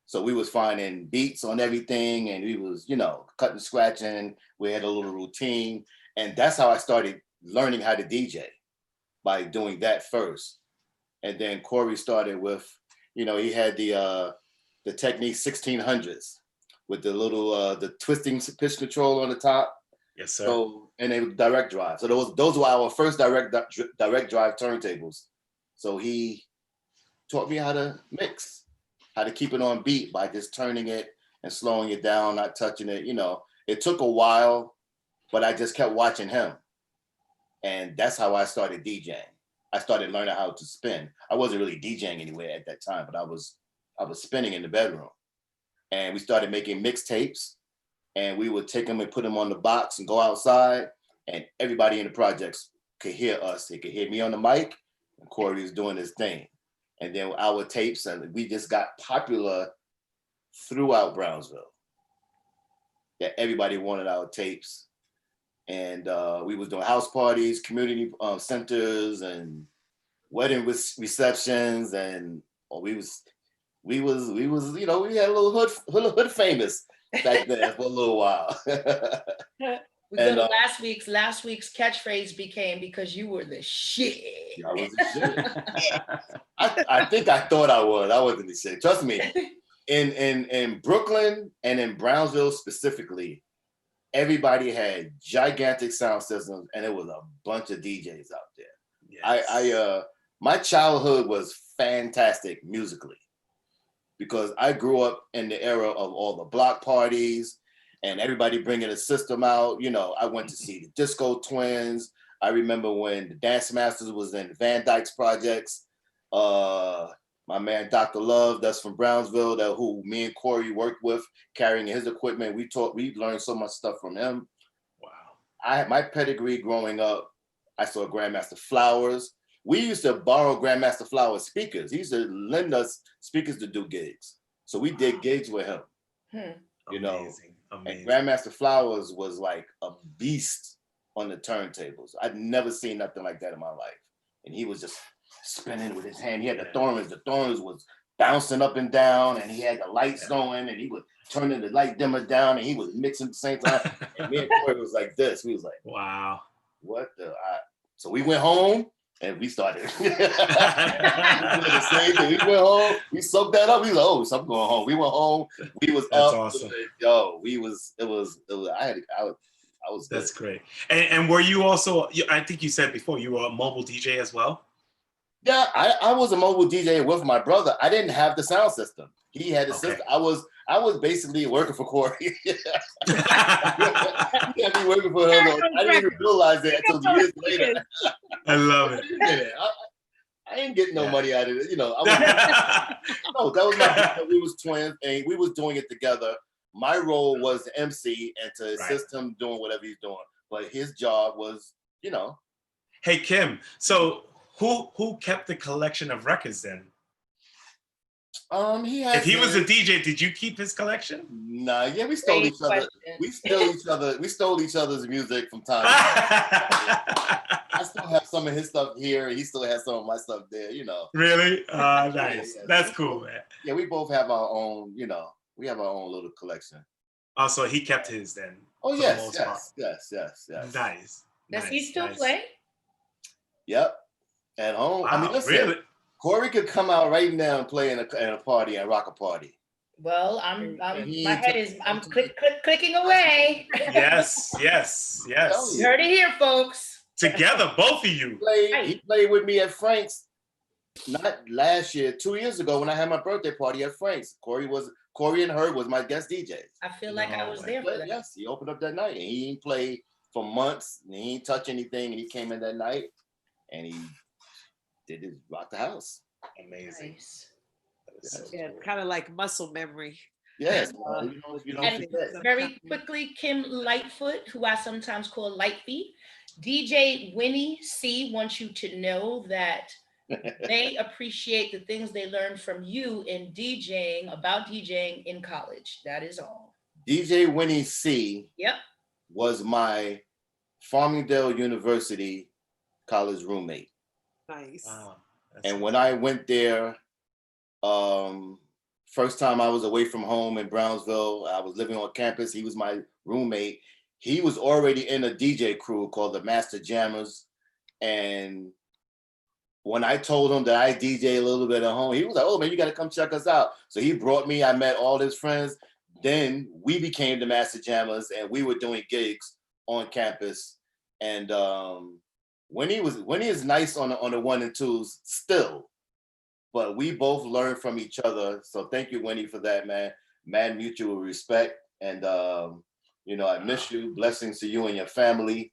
Speaker 3: So we was finding beats on everything, and we was, cutting, scratching. We had a little routine, and that's how I started learning how to DJ, by doing that first. And then Corey started with, he had the Technique 1600s. With the little the twisting pitch control on the top.
Speaker 4: Yes, sir.
Speaker 3: So, and they were direct drive. So those were our first direct drive turntables. So he taught me how to mix, how to keep it on beat by just turning it and slowing it down, not touching it. It took a while, but I just kept watching him. And that's how I started DJing. I started learning how to spin. I wasn't really DJing anywhere at that time, but I was spinning in the bedroom. And we started making mixtapes, and we would take them and put them on the box and go outside, and everybody in the projects could hear us. They could hear me on the mic, and Corey was doing his thing. And then our tapes, and we just got popular throughout Brownsville. That everybody wanted our tapes. And we was doing house parties, community centers, and wedding receptions, and we had a little hood famous back then for a little while.
Speaker 1: We go to last week's catchphrase became because you were the shit.
Speaker 3: I was the shit. I think I thought I was. I wasn't the shit. Trust me. In Brooklyn and in Brownsville specifically, everybody had gigantic sound systems, and it was a bunch of DJs out there. Yes. My childhood was fantastic musically, because I grew up in the era of all the block parties and everybody bringing a system out. I went to see the Disco Twins. I remember when the Dance Masters was in Van Dyke's projects. My man, Dr. Love, that's from Brownsville, who me and Corey worked with, carrying his equipment. We learned so much stuff from him. Wow. My pedigree growing up, I saw Grandmaster Flowers. We used to borrow Grandmaster Flowers speakers. He used to lend us speakers to do gigs. So we did gigs with him.
Speaker 4: Amazing.
Speaker 3: And Grandmaster Flowers was like a beast on the turntables. I'd never seen nothing like that in my life. And he was just spinning with his hand. He had the Thorns. The Thorns was bouncing up and down, and he had the lights going, and he was turning the light dimmer down, and he was mixing at the same time. And me and Corey was like this. We was like,
Speaker 4: wow.
Speaker 3: what the? So we went home and we started. We did the same thing. We went home. We soaked that up. We was like, oh, so I'm going home. We went home. We was
Speaker 4: That's
Speaker 3: up.
Speaker 4: awesome.
Speaker 3: Yo, it was. I was.
Speaker 4: That's
Speaker 3: good.
Speaker 4: great. And were you also? I think you said before you were a mobile DJ as well.
Speaker 3: Yeah, I was a mobile DJ with my brother. I didn't have the sound system. He had the
Speaker 4: Okay.
Speaker 3: system. I was basically working for Corey. He had me working for him. I didn't even realize that until years later.
Speaker 4: I love it.
Speaker 3: I didn't get no money out of it. You know, no, that was my brother. We was twins and we was doing it together. My role was the MC and to assist him doing whatever he's doing. But his job was, you know.
Speaker 4: Hey, Kim, so who kept the collection of records then?
Speaker 3: He has.
Speaker 4: If he was a DJ, did you keep his collection?
Speaker 3: Nah, yeah, we stole each other. We stole each other's music from time to time. I still have some of his stuff here. He still has some of my stuff there, you know.
Speaker 4: Really? Nice.
Speaker 3: Yeah.
Speaker 4: That's cool, man.
Speaker 3: Yeah, we both have our own, you know, we have our own little collection.
Speaker 4: Also, he kept his then.
Speaker 3: Oh,
Speaker 4: for
Speaker 3: yes,
Speaker 4: the most
Speaker 3: yes,
Speaker 4: part.
Speaker 3: yes.
Speaker 4: Nice.
Speaker 1: Does he
Speaker 4: nice,
Speaker 1: still
Speaker 4: nice.
Speaker 1: play?
Speaker 3: Yep. At home.
Speaker 4: Wow,
Speaker 3: I mean, listen,
Speaker 4: really?
Speaker 3: Corey could come out right now and play in a party and rock a party.
Speaker 1: Well, I'm clicking away.
Speaker 4: Yes.
Speaker 1: You heard it here, folks.
Speaker 4: Together, both of you.
Speaker 3: He played with me at Frank's, not last year, 2 years ago when I had my birthday party at Frank's. Corey and Herb was my guest DJs.
Speaker 1: I feel like I was there for that.
Speaker 3: Yes, he opened up that night and he didn't play for months and he didn't touch anything and he came in that night and he did his rock the house.
Speaker 4: Amazing.
Speaker 1: Nice.
Speaker 4: So
Speaker 2: Yeah,
Speaker 4: cool.
Speaker 2: it's kind of like muscle memory.
Speaker 3: Yes, you don't
Speaker 1: And
Speaker 3: forget.
Speaker 1: very quickly, Kim Lightfoot, who I sometimes call Lightfeet, DJ Winnie C wants you to know that they appreciate the things they learned from you in DJing, about DJing in college. That is all.
Speaker 3: DJ Winnie C
Speaker 1: Yep.
Speaker 3: was my Farmingdale University college roommate.
Speaker 2: Nice.
Speaker 4: Wow.
Speaker 3: And when I went there, first time I was away from home in Brownsville, I was living on campus. He was my roommate. He was already in a DJ crew called the Master Jammers. And when I told him that I DJ a little bit at home, he was like, oh man, you got to come check us out. So he brought me, I met all his friends. Then we became the Master Jammers and we were doing gigs on campus. And Winnie is nice on the 1 and 2s still, but we both learned from each other. So thank you, Winnie, for that, man. Mad mutual respect. And, you know, I miss you. Blessings to you and your family.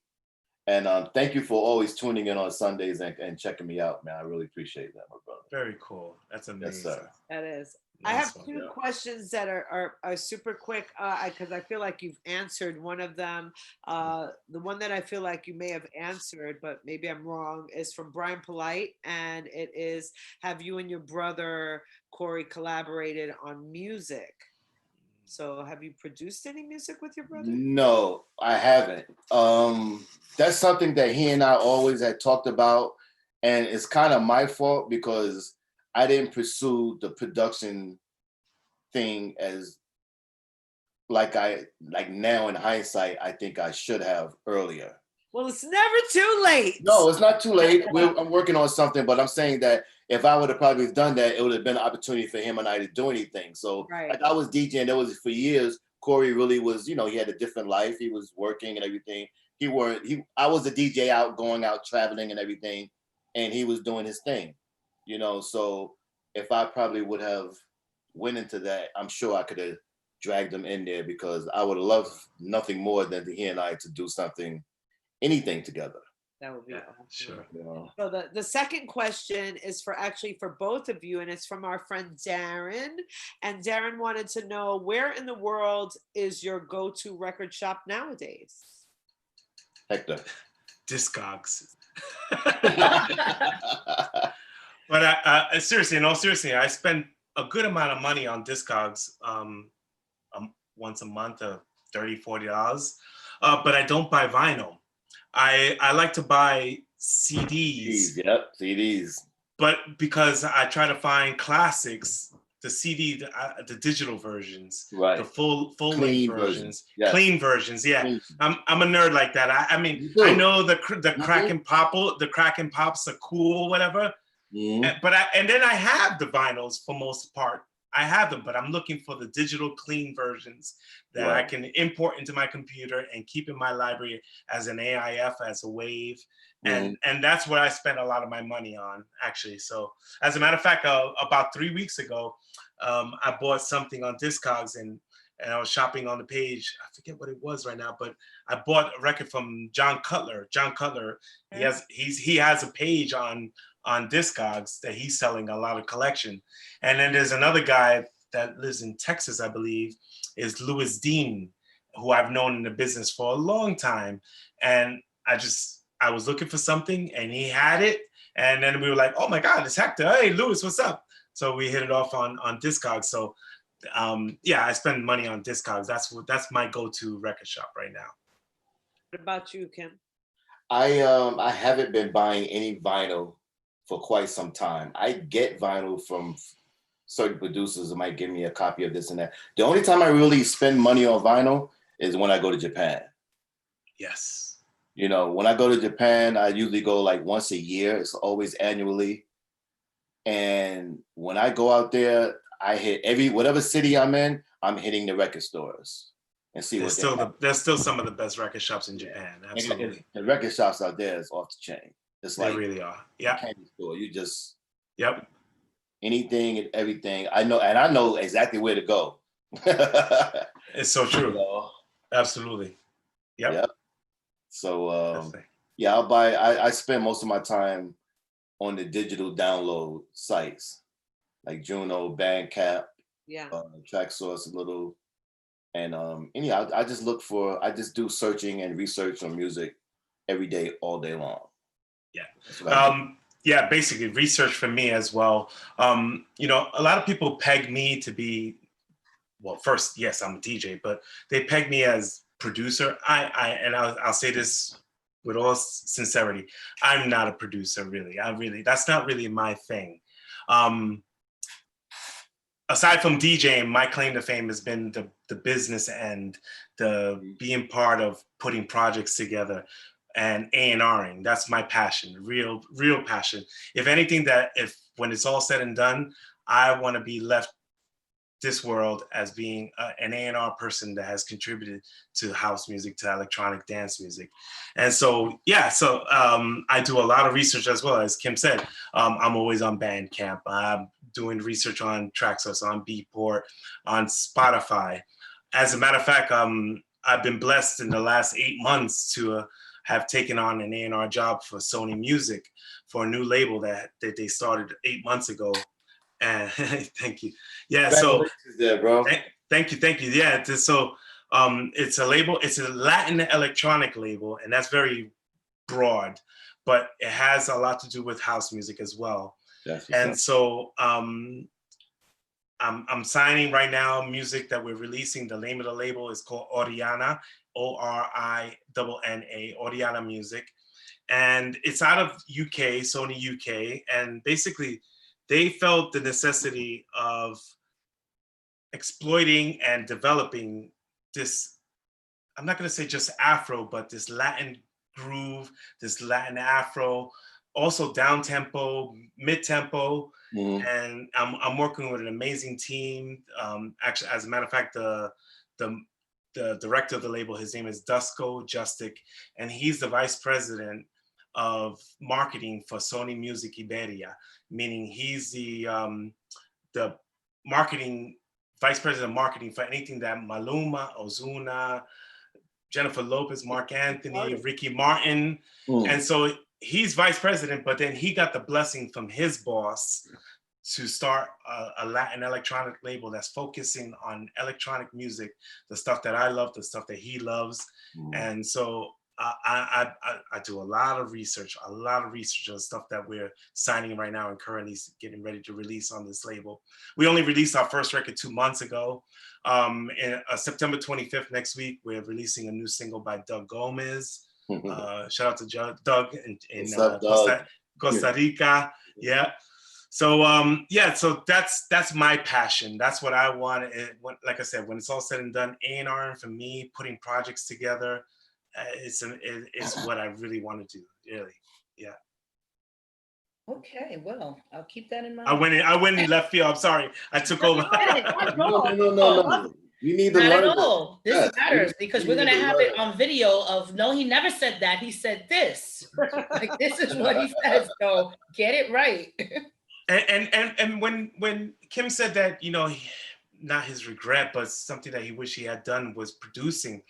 Speaker 3: And thank you for always tuning in on Sundays and checking me out, man. I really appreciate that, my brother.
Speaker 4: Very cool. That's amazing.
Speaker 3: Yes, sir.
Speaker 2: That is.
Speaker 4: Nice
Speaker 2: I have
Speaker 4: one.
Speaker 2: two questions that are super quick because I feel like you've answered one of them. The one that I feel like you may have answered, but maybe I'm wrong, is from Brian Polite. And it is, have you and your brother, Corey, collaborated on music? So have you produced any music with your brother?
Speaker 3: No, I haven't. That's something that he and I always had talked about. And it's kind of my fault because I didn't pursue the production thing as like now in hindsight, I think I should have earlier.
Speaker 2: Well, it's never too late.
Speaker 3: No, it's not too late. I'm working on something, but I'm saying that if I would have probably done that, it would have been an opportunity for him and I to do anything. So like I was DJing, that was for years. Corey really was, you know, he had a different life. He was working and everything. I was a DJ going out traveling and everything, and he was doing his thing, you know. So if I probably would have went into that, I'm sure I could have dragged him in there because I would have loved nothing more than he and I to do anything together.
Speaker 2: That would be awesome.
Speaker 4: Sure.
Speaker 3: You know?
Speaker 2: So the second question is for both of you, and it's from our friend Darren. And Darren wanted to know, where in the world is your go-to record shop nowadays?
Speaker 3: Hector.
Speaker 4: Discogs. But seriously, in all seriousness, I spend a good amount of money on Discogs once a month, $30, $40. But I don't buy vinyl. I like to buy CDs.
Speaker 3: Yep, CDs.
Speaker 4: But because I try to find classics the CD, the digital versions,
Speaker 3: Right.
Speaker 4: the full
Speaker 3: Clean
Speaker 4: length
Speaker 3: version.
Speaker 4: versions,
Speaker 3: Yes.
Speaker 4: clean versions. Yeah,
Speaker 3: Clean.
Speaker 4: I'm a nerd like that. I mean,
Speaker 3: Me too.
Speaker 4: I know the crack and pops are cool, whatever. But and then I have the vinyls for most part. I have them, but I'm looking for the digital clean versions that I can import into my computer and keep in my library as an AIF, as a wave. And that's what I spent a lot of my money on, actually. So as a matter of fact, about 3 weeks ago, I bought something on Discogs, and I was shopping on the page. I forget what it was right now, but I bought a record from John Cutler. John Cutler, he has a page on Discogs that he's selling a lot of collection. And then there's another guy that lives in Texas, I believe, is Louis Dean, who I've known in the business for a long time. And I was looking for something and he had it. And then we were like, oh my God, it's Hector. Hey, Louis, what's up? So we hit it off on Discogs. So I spend money on Discogs. That's my go-to record shop right now.
Speaker 2: What about you, Kim?
Speaker 3: I haven't been buying any vinyl for quite some time. I get vinyl from certain producers who might give me a copy of this and that. The only time I really spend money on vinyl is when I go to Japan.
Speaker 4: Yes.
Speaker 3: You know, when I go to Japan, I usually go like once a year. It's always annually. And when I go out there, I hit whatever city I'm in, I'm hitting the record stores and see
Speaker 4: there's still some of the best record shops in Japan. Absolutely.
Speaker 3: The record shops out there is off the chain. It's like
Speaker 4: they really are. Yeah.
Speaker 3: Candy store. You just
Speaker 4: anything
Speaker 3: and everything. I know exactly where to go.
Speaker 4: It's so true. You know? Absolutely. Yep.
Speaker 3: So I'll buy. I spend most of my time on the digital download sites like Juno, Bandcamp, TrackSource a little, and I just do searching and research on music every day, all day long.
Speaker 4: Yeah. Basically research for me as well. You know, a lot of people peg me to be, well, first, yes, I'm a DJ, but they peg me as producer. I'll say this with all sincerity, I'm not a producer, really. That's not really my thing. Aside from DJing, my claim to fame has been the business and the being part of putting projects together and A&Ring. That's my passion, real passion. If anything, when it's all said and done, I want to be left this world as being an A&R person that has contributed to house music, to electronic dance music. And so, I do a lot of research as well. As Kim said, I'm always on Bandcamp. I'm doing research on TrackSource, on Beatport, on Spotify. As a matter of fact, I've been blessed in the last 8 months to have taken on an A&R job for Sony Music for a new label that they started 8 months ago. And thank you. Yeah. So
Speaker 3: there, bro.
Speaker 4: Thank you. Yeah. So it's a label. It's a Latin electronic label, and that's very broad, but it has a lot to do with house music as well. And so I'm signing right now music that we're releasing. The name of the label is called Oriana, ORINNA, Oriana Music, and it's out of UK, Sony UK, and basically they felt the necessity of exploiting and developing this, I'm not going to say just Afro, but this Latin groove, this Latin Afro, also down tempo, mid tempo. And I'm working with an amazing team. Actually, as a matter of fact, the director of the label, his name is Dusko Justic, and he's the vice president of marketing for Sony Music Iberia, meaning he's the marketing vice president of marketing for anything that Maluma, Ozuna, Jennifer Lopez, Mark Anthony, Ricky Martin. And so he's vice president, but then he got the blessing from his boss to start a Latin electronic label that's focusing on electronic music, the stuff that I love, the stuff that he loves. And so I do a lot of research on stuff that we're signing right now and currently getting ready to release on this label. We only released our first record 2 months ago. In September 25th next week, we're releasing a new single by Doug Gomez. Shout out to Doug in Costa Rica. Yeah. So yeah, so that's my passion. That's what I want. Like I said, when it's all said and done, A&R for me, putting projects together, it's what I really want to do. Really, yeah.
Speaker 1: Okay, well, I'll keep that in mind.
Speaker 4: I went in left field. I'm sorry, I took over.
Speaker 3: No. You need to
Speaker 1: Not
Speaker 3: learn
Speaker 1: at all. This matters because
Speaker 3: you
Speaker 1: we're
Speaker 3: need
Speaker 1: gonna
Speaker 3: to
Speaker 1: have
Speaker 3: learn.
Speaker 1: it on video of no, he never said that. He said this. Like this is what he says. So get it right.
Speaker 4: And when Kim said that, you know, not his regret, but something that he wished he had done was producing.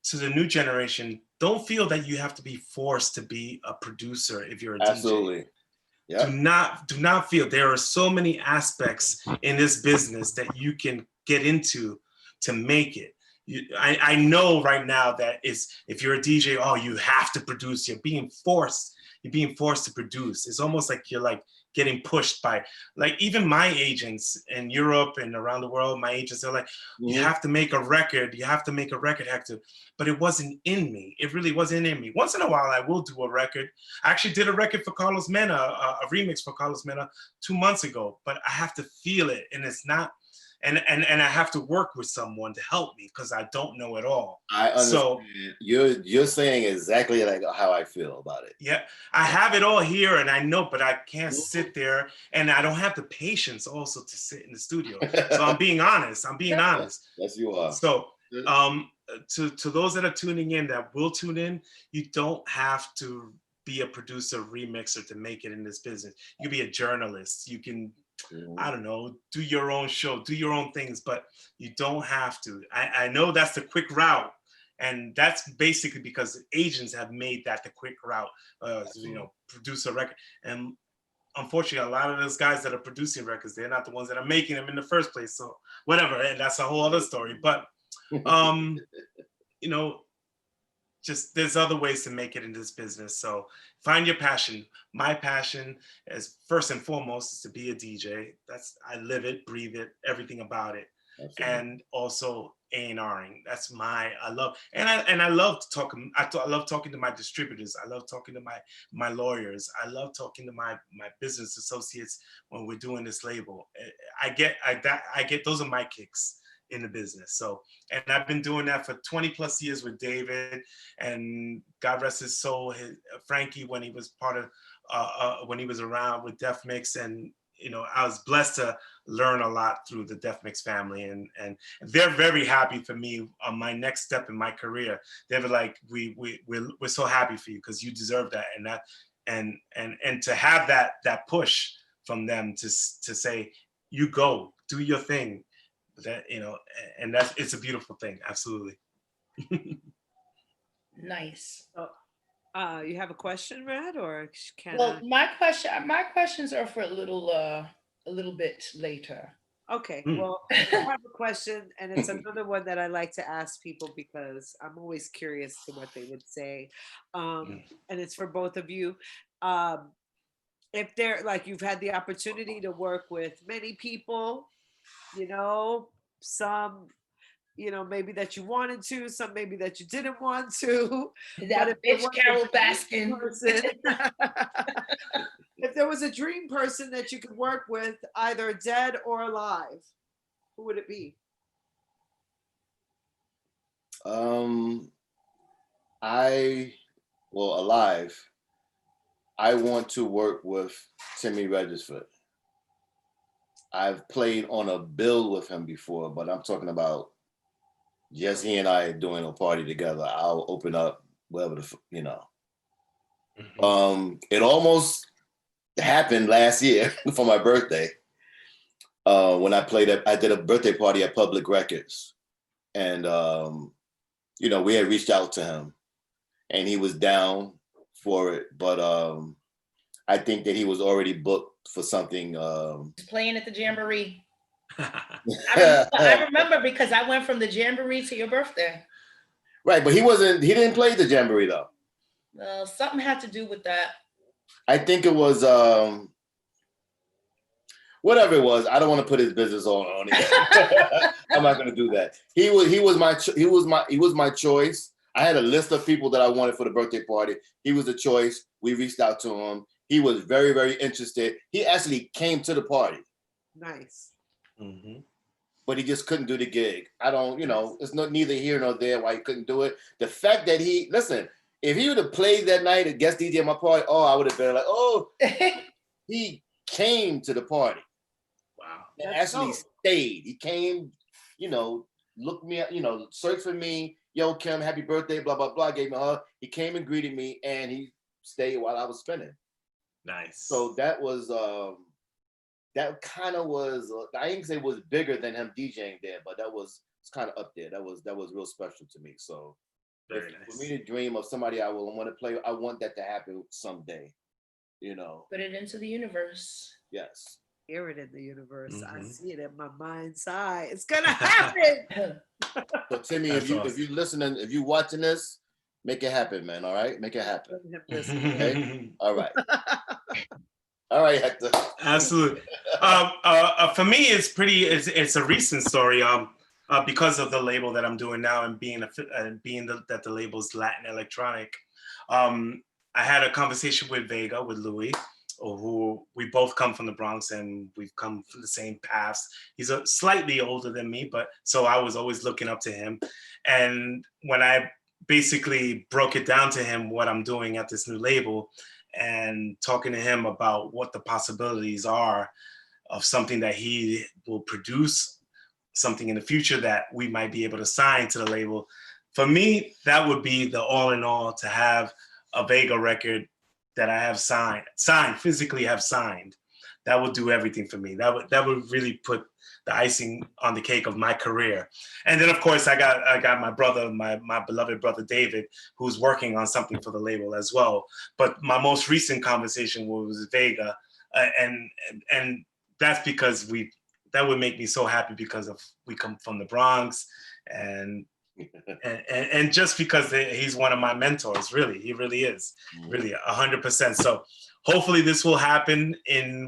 Speaker 4: To the new generation, don't feel that you have to be forced to be a producer if you're a
Speaker 3: Absolutely.
Speaker 4: DJ.
Speaker 3: Yeah.
Speaker 4: Do not feel there are so many aspects in this business that you can get into to make it. I know right now that if you're a DJ, oh, you have to produce. You're being forced to produce. It's almost like you're like getting pushed by, like, even my agents in Europe and around the world, my agents, they're like, you have to make a record. You have to make a record, Hector. But it wasn't in me. It really wasn't in me. Once in a while, I will do a record. I actually did a record for Carlos Mena, a remix for Carlos Mena 2 months ago, but I have to feel it. And it's not, and I have to work with someone to help me because I don't know it all.
Speaker 3: I understand.
Speaker 4: So
Speaker 3: you're saying exactly like how I feel about it.
Speaker 4: yeah, I have it all here and I know, but I can't sit there and I don't have the patience also to sit in the studio. So I'm being honest.
Speaker 3: Yes, you are.
Speaker 4: So to those that are tuning in, that will tune in, you don't have to be a producer, remixer to make it in this business. You can be a journalist. You can, I don't know, do your own show, do your own things, but you don't have to. I know that's the quick route. And that's basically because agents have made that the quick route, you know, produce a record. And unfortunately, a lot of those guys that are producing records, they're not the ones that are making them in the first place. So whatever, and that's a whole other story. But, you know, just there's other ways to make it in this business. So find your passion. My passion is first and foremost is to be a DJ. I live it, breathe it, everything about it. Absolutely. And also A&Ring. That's I love talking. I love talking to my distributors. I love talking to my lawyers. I love talking to my business associates when we're doing this label. I get those are my kicks in the business. So, and I've been doing that for 20 plus years with David, and God rest his soul, Frankie, when he was part of, when he was around with Def Mix. And, you know, I was blessed to learn a lot through the Def Mix family, and they're very happy for me on my next step in my career. They were like, we're so happy for you because you deserve that. And to have that push from them to say, you go, do your thing. That, you know, and it's a beautiful thing. Absolutely.
Speaker 1: Nice.
Speaker 2: You have a question, Rad, or can
Speaker 1: well, my questions are for a little bit later. Okay.
Speaker 2: Well, I have a question, and it's another one that I like to ask people because I'm always curious to what they would say. And it's for both of you. If they're like, you've had the opportunity to work with many people, you know, some, you know, maybe that you wanted to, some maybe that you didn't want to.
Speaker 1: That bitch Carol Baskin.
Speaker 2: If there was a dream person that you could work with, either dead or alive, who would it be?
Speaker 3: Alive. I want to work with Timmy Regisford. I've played on a bill with him before, but I'm talking about just he and I doing a party together. I'll open up whatever you know. It almost happened last year for my birthday. When I did a birthday party at Public Records, and you know, we had reached out to him, and he was down for it, but I think that he was already booked for something.
Speaker 1: Playing at the Jamboree. I remember because I went from the Jamboree to your birthday.
Speaker 3: Right, but he didn't play the Jamboree though.
Speaker 1: Well, something had to do with that.
Speaker 3: I think it was whatever it was. I don't want to put his business on it. I'm not going to do that. He was my choice. I had a list of people that I wanted for the birthday party. He was the choice. We reached out to him. he was very, very interested. He actually came to the party.
Speaker 2: Nice.
Speaker 4: Mm-hmm.
Speaker 3: But he just couldn't do the gig. I don't, it's neither here nor there why he couldn't do it. The fact that if he would have played that night and guest DJ at my party, I would have been like, he came to the party.
Speaker 4: Wow.
Speaker 3: And actually stayed. He came, looked me up, searched for me. Yo, Kim, happy birthday, blah, blah, blah. Gave me a hug. He came and greeted me and he stayed while I was spinning.
Speaker 4: Nice.
Speaker 3: So that was, that kind of was, I ain't say it was bigger than him DJing there, but it's kind of up there. That was real special to me. So
Speaker 4: very nice.
Speaker 3: For me to dream of somebody I will want to play, I want that to happen someday,
Speaker 1: Put it into the universe.
Speaker 3: Yes.
Speaker 2: Hear it in the universe.
Speaker 4: Mm-hmm.
Speaker 2: I see it in my mind's eye. It's gonna happen.
Speaker 3: So Timmy, if you listening, if you watching this, make it happen, man. All right, make it happen. Okay? All right. All right, Hector.
Speaker 4: Absolutely. For me, it's a recent story. Because of the label that I'm doing now and being that the label's Latin electronic. I had a conversation with Vega, with Louis, who we both come from the Bronx and we've come from the same paths. He's slightly older than me, but so I was always looking up to him. And when I basically broke it down to him what I'm doing at this new label and talking to him about what the possibilities are of something that he will produce, something in the future that we might be able to sign to the label. For me, that would be the all in all, to have a Vega record that I have physically have signed. That would do everything for me. That would really put the icing on the cake of my career. And then of course I got my brother, my beloved brother David, who's working on something for the label as well. But my most recent conversation was Vega, and that's because that would make me so happy because we come from the Bronx and just because he's one of my mentors. Really, he really is, really 100%. So hopefully this will happen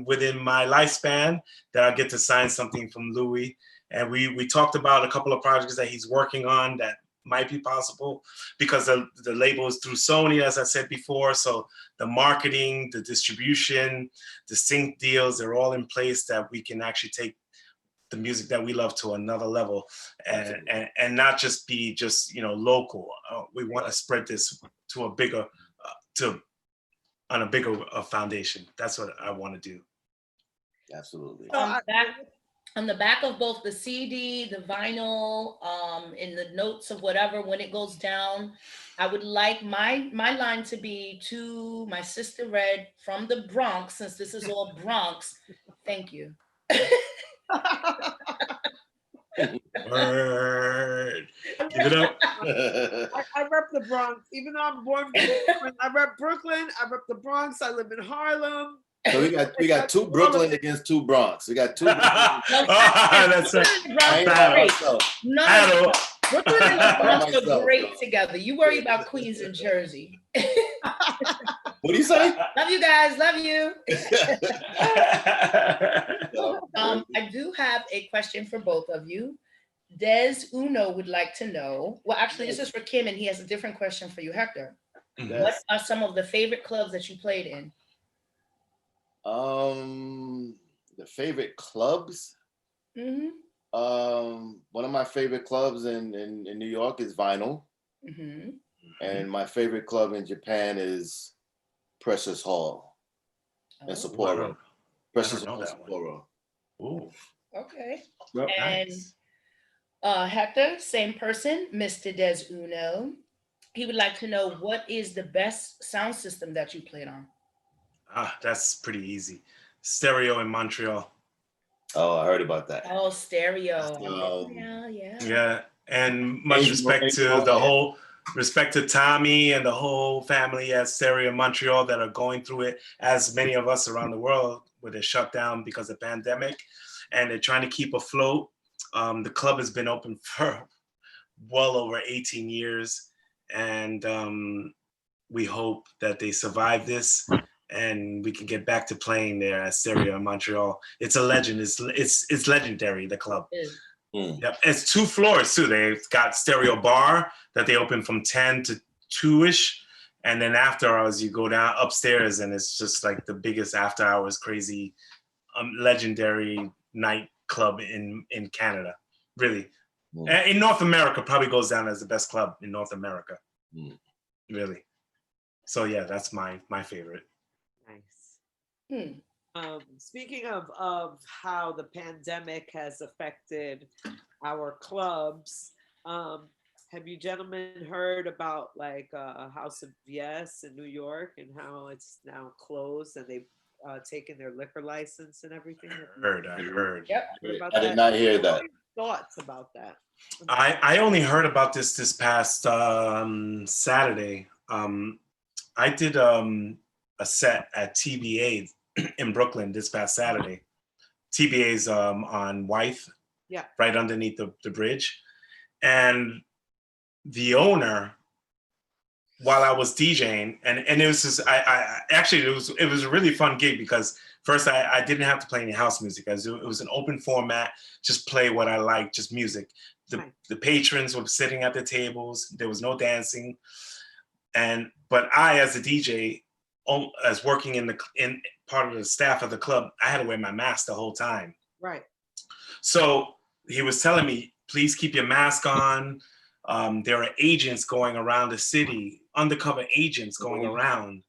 Speaker 4: within my lifespan, that I'll get to sign something from Louis. And we talked about a couple of projects that he's working on that might be possible because the label is through Sony, as I said before. So the marketing, the distribution, the sync deals, they're all in place that we can actually take the music that we love to another level and not just be local. We want to spread this to a bigger on a bigger foundation. That's what I want to do.
Speaker 3: Absolutely.
Speaker 1: On the back of both the CD, the vinyl, in the notes of whatever, when it goes down, I would like my line to be to my sister Red from the Bronx, since this is all Bronx. Thank you.
Speaker 4: Word. Give it up.
Speaker 2: I rep the Bronx. Even though I'm born from Brooklyn, I rep Brooklyn. I rep the Bronx. I live in Harlem.
Speaker 3: So we got two Brooklyn against two Bronx. We got two.
Speaker 4: That's
Speaker 1: right. No, Brooklyn and the Bronx are great together. You worry about Queens and Jersey.
Speaker 3: What do you say?
Speaker 1: Love you guys. Love you. I do have a question for both of you. Des Uno would like to know. Well, actually, this is for Kim, and he has a different question for you, Hector.
Speaker 3: Yes.
Speaker 1: What are some of the favorite clubs that you played in?
Speaker 3: The favorite clubs.
Speaker 1: Mm-hmm.
Speaker 3: One of my favorite clubs in New York is Vinyl.
Speaker 1: Mm-hmm.
Speaker 3: And my favorite club in Japan is Precious Hall in Sapporo.
Speaker 4: Wow.
Speaker 3: Precious Hall in Sapporo.
Speaker 4: Ooh.
Speaker 1: Okay.
Speaker 3: Yep.
Speaker 1: And Hector, same person, Mr. Des Uno. He would like to know, what is the best sound system that you played on?
Speaker 4: That's pretty easy. Stereo in Montreal.
Speaker 3: Oh, I heard about that.
Speaker 1: Oh, stereo.
Speaker 4: Yeah. And much respect to respect to Tommy and the whole family at Stereo in Montreal that are going through it, as many of us around the world, where they're shut down because of the pandemic, and they're trying to keep afloat. The club has been open for well over 18 years, and we hope that they survive this and we can get back to playing there at Stereo in Montreal. It's a legend. It's legendary, the club. Yep. It's 2 floors too. They've got Stereo Bar that they open from 10 to 2-ish, And then after hours, you go down upstairs, and it's just like the biggest after hours crazy, legendary nightclub in Canada. Really, in North America, probably goes down as the best club in North America. Really. So yeah, that's my favorite.
Speaker 2: Nice. Speaking of how the pandemic has affected our clubs, have you gentlemen heard about like House of Yes in New York and how it's now closed and they've taken their liquor license and everything?
Speaker 4: I heard.
Speaker 1: Yep.
Speaker 3: I did not hear that.
Speaker 2: What are your thoughts about that?
Speaker 4: I only heard about this past Saturday. I did a set at TBA in Brooklyn this past Saturday. TBA's on Wythe, right underneath the bridge. And the owner, while I was DJing, and it was just, I actually, it was a really fun gig because first I didn't have to play any house music. It was an open format, just play what I like, just music. The patrons were sitting at the tables. There was no dancing. But I, as a DJ, as working in part of the staff of the club, I had to wear my mask the whole time.
Speaker 2: Right.
Speaker 4: So he was telling me, please keep your mask on. There are agents going around the city, undercover agents going around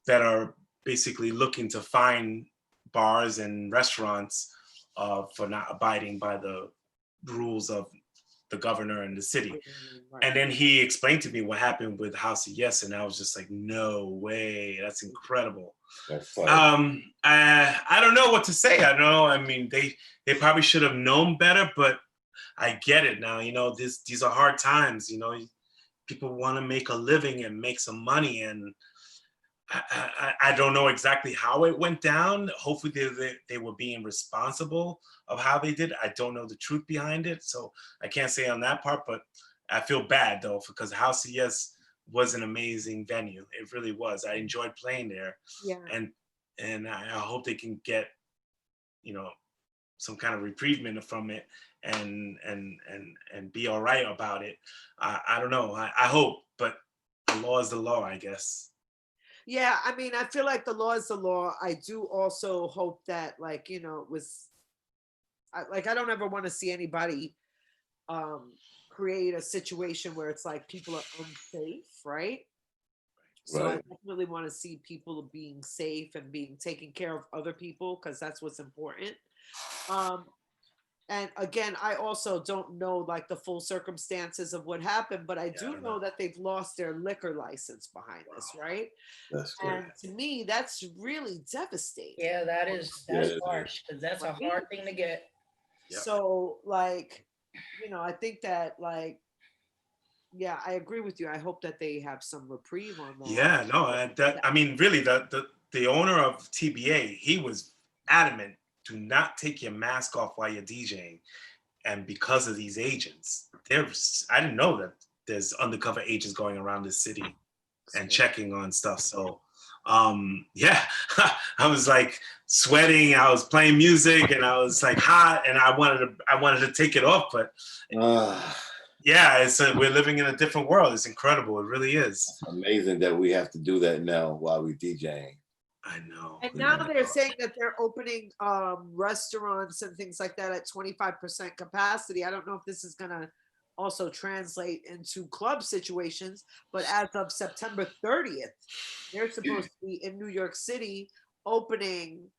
Speaker 4: that are basically looking to find bars and restaurants for not abiding by the rules of the governor and the city. Right. And then he explained to me what happened with House of Yes, and I was just like, no way, that's incredible.
Speaker 3: That's funny.
Speaker 4: I don't know what to say. I mean, they probably should have known better, but I get it now. You know, these are hard times. You know, people want to make a living and make some money, and I don't know exactly how it went down. Hopefully they were being responsible of how they did it. I don't know the truth behind it, so I can't say on that part, but I feel bad though, because House of Yes was an amazing venue. It really was. I enjoyed playing there.
Speaker 2: Yeah.
Speaker 4: And I hope they can get, you know, some kind of reprieve from it and be all right about it. I don't know. I hope, but the law is the law, I guess.
Speaker 2: Yeah, I mean, I feel like the law is the law. I do also hope that, like, you know, I don't ever want to see anybody create a situation where it's like people are unsafe, right? So I definitely want to see people being safe and being taking care of other people, because that's what's important. And again, I also don't know like the full circumstances of what happened, but I do know that they've lost their liquor license behind this, right?
Speaker 3: That's
Speaker 2: and to me, that's really devastating.
Speaker 1: Yeah, that's harsh, because that's a hard thing to get.
Speaker 4: Yep.
Speaker 2: So like, you know, I think that like, yeah, I agree with you. I hope that they have some reprieve on that.
Speaker 4: Yeah, no, I mean, really, the owner of TBA, he was adamant, do not take your mask off while you're DJing. And because of these agents, I didn't know that there's undercover agents going around the city and checking on stuff. So, yeah, I was like sweating. I was playing music, and I was like hot, and I wanted to take it off, but yeah, we're living in a different world. It's incredible. It really is.
Speaker 3: It's amazing that we have to do that now while we're DJing.
Speaker 4: I know.
Speaker 2: And now they're saying that they're opening restaurants and things like that at 25% capacity. I don't know if this is gonna also translate into club situations, but as of September 30th, they're supposed to be in New York City opening,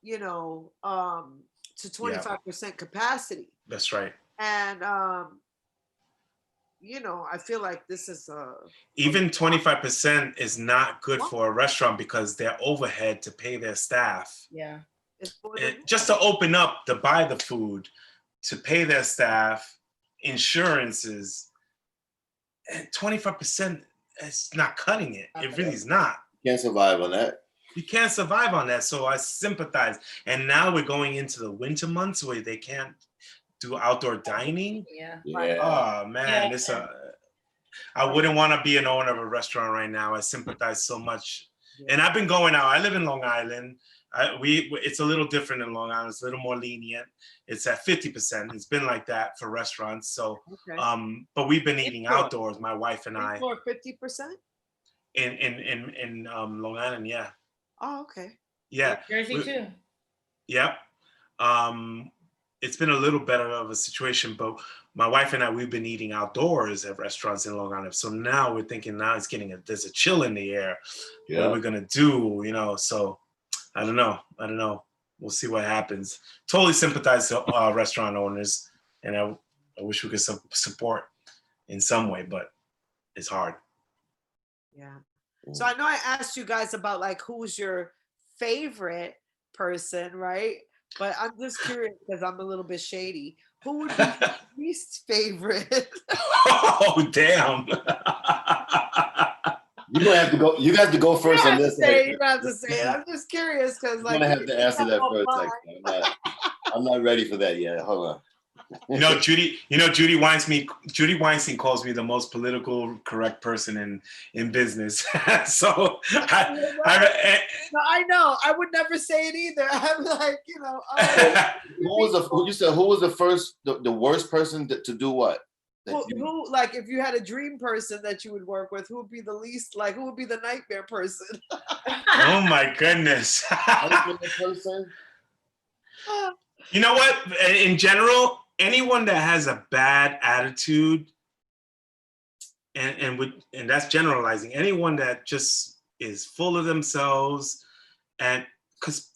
Speaker 2: you know, to 25% capacity.
Speaker 4: That's right.
Speaker 2: And you know, I feel like this is
Speaker 4: even 25% is not good for a restaurant, because their overhead to pay their staff.
Speaker 1: Yeah.
Speaker 4: Just to open up, to buy the food, to pay their staff, insurances, and 25%, it's not cutting it. It really is not.
Speaker 3: You can't survive on that.
Speaker 4: You can't survive on that. So I sympathize. And now we're going into the winter months where they can't do outdoor dining.
Speaker 1: Yeah.
Speaker 4: Oh man, I wouldn't want to be an owner of a restaurant right now. I sympathize so much. And I've been going out. I live in Long Island. It's a little different in Long Island. It's a little more lenient. It's at 50%. It's been like that for restaurants. So, but we've been eating outdoors, my wife and I.
Speaker 2: For 50%?
Speaker 4: in Long Island. Yeah.
Speaker 2: Oh, okay.
Speaker 4: Yeah.
Speaker 1: Jersey too.
Speaker 4: Yep. It's been a little better of a situation, but my wife and I, we've been eating outdoors at restaurants in Long Island. So now we're thinking now it's there's a chill in the air.
Speaker 3: Yeah.
Speaker 4: What are we gonna do? So I don't know. We'll see what happens. Totally sympathize to restaurant owners, and I wish we could support in some way, but it's hard.
Speaker 2: Yeah. So I know I asked you guys about like who's your favorite person, right? But I'm just curious because I'm a little bit shady. Who would be your least favorite?
Speaker 4: Oh, damn.
Speaker 3: You're gonna have to go. You guys have to go first on this.
Speaker 2: You don't have to say it. I'm just curious because
Speaker 3: I'm
Speaker 2: like
Speaker 3: gonna have to answer that first. I'm not ready for that yet. Hold on.
Speaker 4: Judy Weinstein calls me the most political correct person in business. So
Speaker 2: I know. I would never say it either. I'm like,
Speaker 3: Who was the worst person to do what?
Speaker 2: Who like if you had a dream person that you would work with, who would be the least like who would be the nightmare person?
Speaker 4: Oh my goodness.
Speaker 3: Person?
Speaker 4: You know what? In general, anyone that has a bad attitude, and that's generalizing, anyone that just is full of themselves and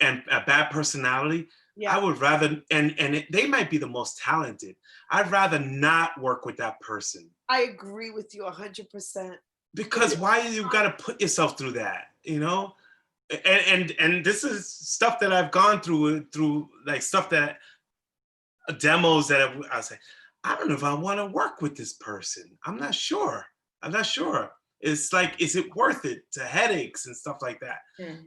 Speaker 4: a bad personality, I would rather, they might be the most talented. I'd rather not work with that person.
Speaker 2: I agree with you 100%.
Speaker 4: Because why you got to put yourself through that, And this is stuff that I've gone through like stuff that demos that I was like, I don't know if I want to work with this person. I'm not sure. It's like, is it worth it to headaches and stuff like that?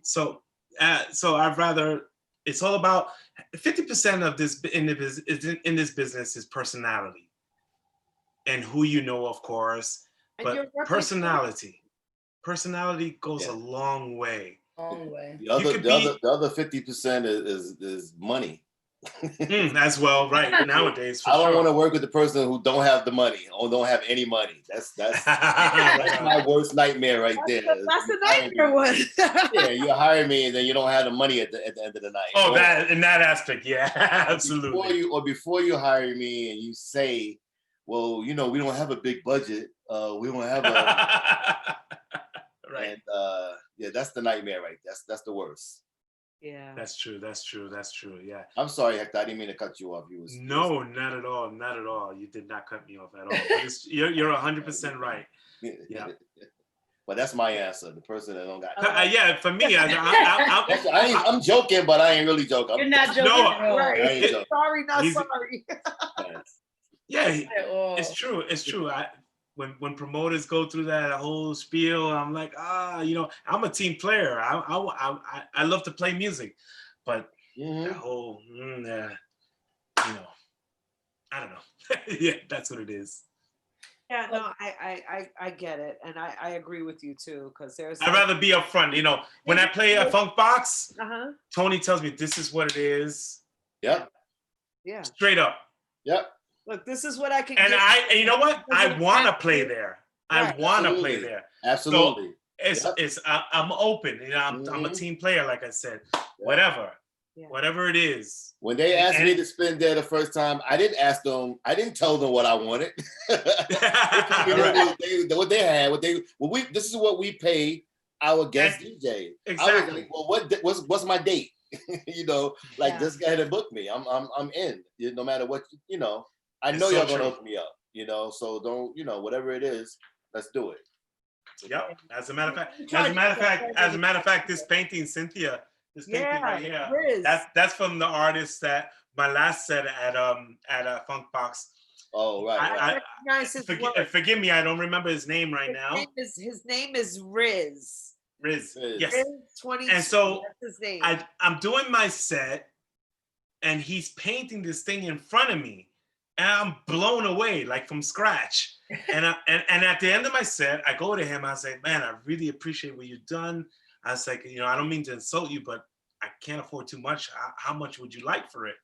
Speaker 4: So I'd rather. It's all about 50% of this in this business is personality, and who you know, of course. But personality goes a long way.
Speaker 3: The other 50% is money.
Speaker 4: As well, right? Nowadays,
Speaker 3: I don't want to work with the person who don't have the money or don't have any money. That's my worst nightmare right there.
Speaker 2: That's the nightmare one.
Speaker 3: Yeah, you hire me and then you don't have the money at the end of the night.
Speaker 4: Oh, that in that aspect, yeah, absolutely.
Speaker 3: Before you hire me and you say, well, we don't have a big budget. We don't have a
Speaker 4: right.
Speaker 3: And that's the nightmare, right? That's the worst.
Speaker 2: Yeah,
Speaker 4: that's true. Yeah.
Speaker 3: I'm sorry, Hector. I didn't mean to cut you off.
Speaker 4: No, not at all. You did not cut me off at all. You're 100% right. Yeah.
Speaker 3: But that's my answer. The person that don't got.
Speaker 4: Yeah, for me,
Speaker 3: I'm joking, but I ain't really joking.
Speaker 1: You're not joking.
Speaker 4: No,
Speaker 2: right. Sorry, not sorry.
Speaker 4: Yeah, it's true. When promoters go through that whole spiel, I'm like, I'm a team player. I love to play music, but that whole, I don't know. Yeah, that's what it is.
Speaker 2: Yeah, no, I get it, and I agree with you too, because
Speaker 4: I'd rather be upfront. When I play a funk box, Tony tells me this is what it is.
Speaker 3: Yep.
Speaker 2: Yeah.
Speaker 4: Straight up.
Speaker 3: Yep.
Speaker 2: Look, this is what I can.
Speaker 4: And you know what? I want to play there. I want to play there.
Speaker 3: Absolutely.
Speaker 4: So I'm open. I'm a team player, like I said. Whatever it is.
Speaker 3: When they asked me to spin there the first time, I didn't ask them. I didn't tell them what I wanted. What they had. This is what we pay our guest DJ.
Speaker 4: Exactly.
Speaker 3: I was like, well, what's my date? Just go ahead and book me. I'm in. No matter what. I know y'all gonna hook me up. So don't. Whatever it is, let's do it.
Speaker 4: Yep. As a matter of fact, this painting, Cynthia, this painting right here, that's from the artist that my last set at a Funk Box.
Speaker 3: Oh, right.
Speaker 4: Forgive me, I don't remember his name right now.
Speaker 2: His name is Riz.
Speaker 4: Riz. Yes.
Speaker 2: Riz 22.
Speaker 4: And so
Speaker 2: that's his name.
Speaker 4: I'm doing my set, and he's painting this thing in front of me. And I'm blown away, like from scratch. And at the end of my set, I go to him. I say, "Man, I really appreciate what you've done." I was like, I don't mean to insult you, but I can't afford too much. How much would you like for it?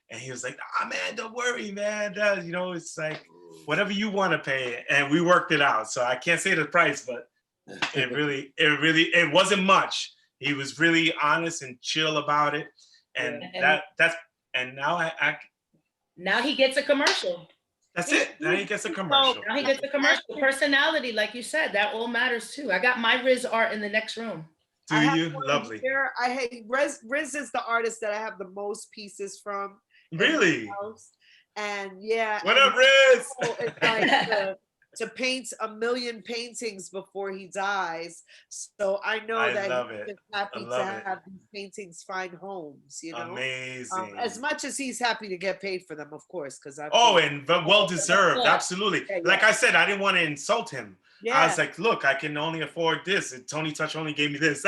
Speaker 4: And he was like, man, don't worry, man. It's like whatever you want to pay. And we worked it out. So I can't say the price, but It wasn't much. He was really honest and chill about it, and
Speaker 1: now he gets a commercial.
Speaker 4: That's it. Now he gets a commercial.
Speaker 1: Now he gets a commercial. Personality, like you said, that all matters too. I got my Riz art in the next room.
Speaker 4: Do you? Lovely.
Speaker 2: I hate Riz is the artist that I have the most pieces from.
Speaker 4: Really?
Speaker 2: And yeah.
Speaker 4: What up, Riz?
Speaker 2: It's like to paint 1 million paintings before he dies. So I know that he's happy to have these paintings find homes, you know.
Speaker 4: Amazing.
Speaker 2: As much as he's happy to get paid for them, of course, because
Speaker 4: and well deserved, absolutely. Yeah. Like I said, I didn't want to insult him. Yeah. I was like, look, I can only afford this. And Tony Touch only gave me this.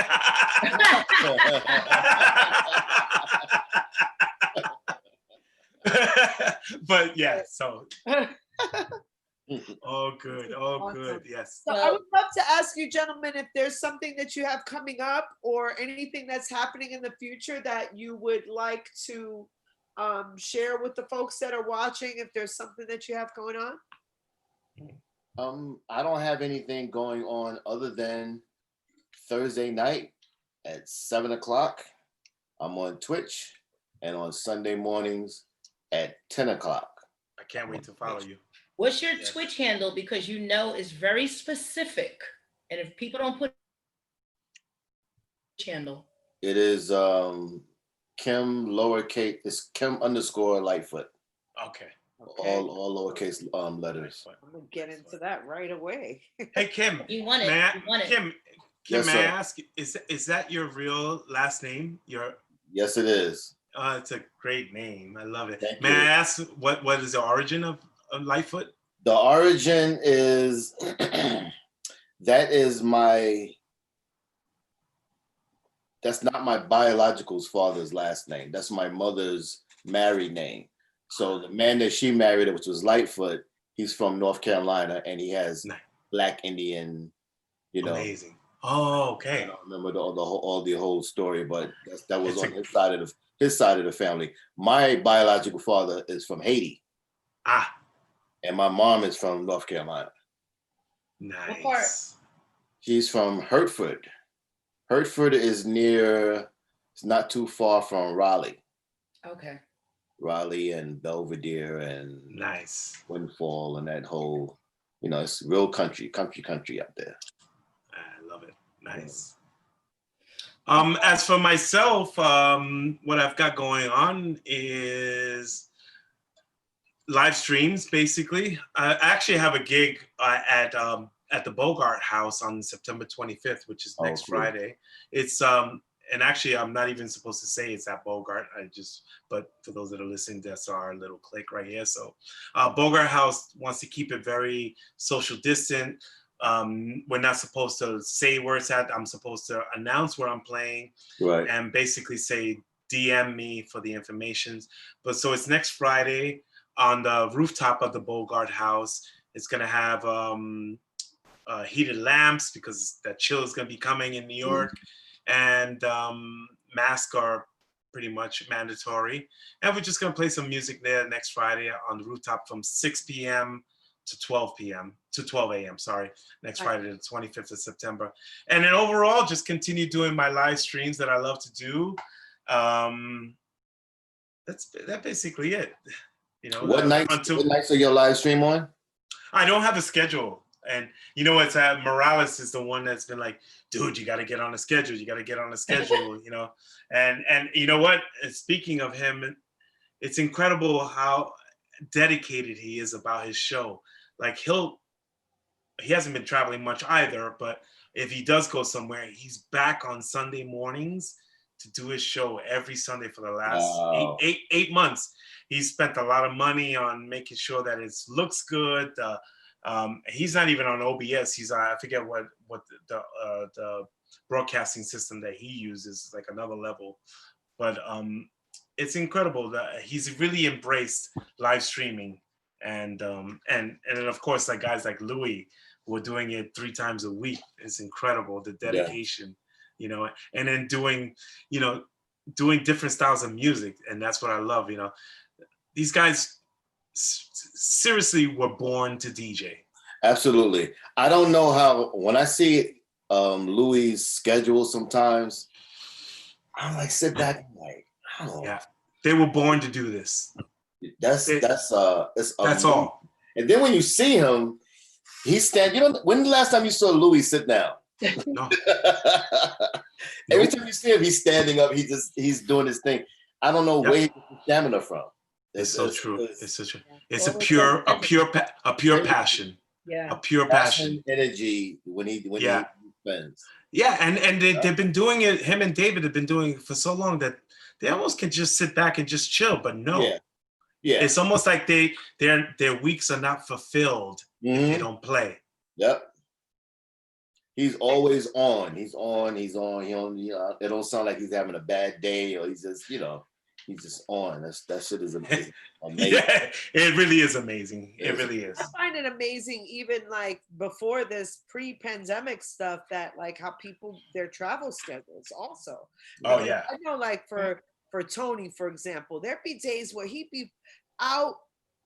Speaker 4: But yeah, so oh good, yes.
Speaker 2: So I would love to ask you, gentlemen, if there's something that you have coming up or anything that's happening in the future that you would like to share with the folks that are watching, if there's something that you have going on.
Speaker 3: I don't have anything going on other than Thursday night at 7 o'clock. I'm on Twitch, and on Sunday mornings at 10 o'clock.
Speaker 4: I can't wait to follow you.
Speaker 1: What's your Twitch handle? Because you know it's very specific. And if people don't put handle.
Speaker 3: It is Kim lowercase, it's Kim _Lightfoot.
Speaker 4: Okay.
Speaker 3: All lowercase letters.
Speaker 2: I'm gonna get into that right away.
Speaker 4: Hey Kim.
Speaker 1: You want it.
Speaker 4: Kim,
Speaker 3: Yes,
Speaker 4: may
Speaker 3: sir.
Speaker 4: I ask, is that your real last name?
Speaker 3: Yes, it is.
Speaker 4: It's a great name. I love it.
Speaker 3: Thank
Speaker 4: May
Speaker 3: you.
Speaker 4: I ask what is the origin of Lightfoot?
Speaker 3: The origin is that's not my biological father's last name. That's my mother's married name. So the man that she married, which was Lightfoot, he's from North Carolina, and he has Black Indian,
Speaker 4: Amazing. Oh, okay.
Speaker 3: I don't remember the whole story, but that was on his side of the family. My biological father is from Haiti. And my mom is from North Carolina.
Speaker 4: Nice.
Speaker 1: What part?
Speaker 3: She's from Hertford. Hertford is it's not too far from Raleigh.
Speaker 1: Okay.
Speaker 3: Raleigh and Belvedere and
Speaker 4: nice
Speaker 3: Windfall and that whole, it's real country up there.
Speaker 4: I love it. Nice. As for myself, what I've got going on is live streams, basically. I actually have a gig at the Bogart House on September 25th, which is next Friday. It's and actually I'm not even supposed to say it's at Bogart. But for those that are listening, that's our little click right here. So Bogart House wants to keep it very social distant. We're not supposed to say where it's at. I'm supposed to announce where I'm playing,
Speaker 3: right,
Speaker 4: and basically say DM me for the information. But so it's next Friday on the rooftop of the Bogart House. It's gonna have heated lamps because that chill is gonna be coming in New York, and masks are pretty much mandatory. And we're just gonna play some music there next Friday on the rooftop from 6 p.m. to 12 a.m. Sorry, next Friday, the 25th of September. And then overall, just continue doing my live streams that I love to do. That's basically it.
Speaker 3: What nights are your live stream on?
Speaker 4: I don't have a schedule. And it's Morales is the one that's been like, dude, you got to get on the schedule. You got to get on the schedule, And you know what? Speaking of him, it's incredible how dedicated he is about his show. Like he hasn't been traveling much either, but if he does go somewhere, he's back on Sunday mornings to do his show every Sunday for the last eight months. He's spent a lot of money on making sure that it looks good. He's not even on OBS. He's I forget what the broadcasting system that he uses, like another level. But it's incredible that he's really embraced live streaming, and then of course like guys like Louis who are doing it 3 times a week. It's incredible, the dedication, and then doing different styles of music, and that's what I love. These guys seriously were born to DJ.
Speaker 3: Absolutely. I don't know how, when I see Louis' schedule sometimes. I'm like, sit back and like, oh,
Speaker 4: Yeah, they were born to do this.
Speaker 3: that's
Speaker 4: That's
Speaker 3: amazing.
Speaker 4: all.
Speaker 3: And then when you see him, he's standing. You know, when the last time you saw Louis sit down?
Speaker 4: No.
Speaker 3: Every time you see him, he's standing up. He's doing his thing. I don't know where he gets the stamina from.
Speaker 4: It's so true. It's a
Speaker 1: All
Speaker 4: pure
Speaker 1: the
Speaker 4: passion.
Speaker 1: Yeah.
Speaker 4: A pure passion.
Speaker 3: Energy when he spends.
Speaker 4: Yeah, and they've been doing it. Him and David have been doing it for so long that they almost can just sit back and just chill. But no,
Speaker 3: yeah.
Speaker 4: It's almost like their weeks are not fulfilled if they don't play.
Speaker 3: Yep. He's always on. He's on. He don't. It don't sound like he's having a bad day or he's just he's just on. That shit is amazing.
Speaker 4: Yeah, it really is amazing. It really is.
Speaker 2: I find it amazing, even like before this pre-pandemic stuff, that like how people their travel schedules also.
Speaker 4: Oh yeah.
Speaker 2: I know, like for Tony, for example, there'd be days where he'd be out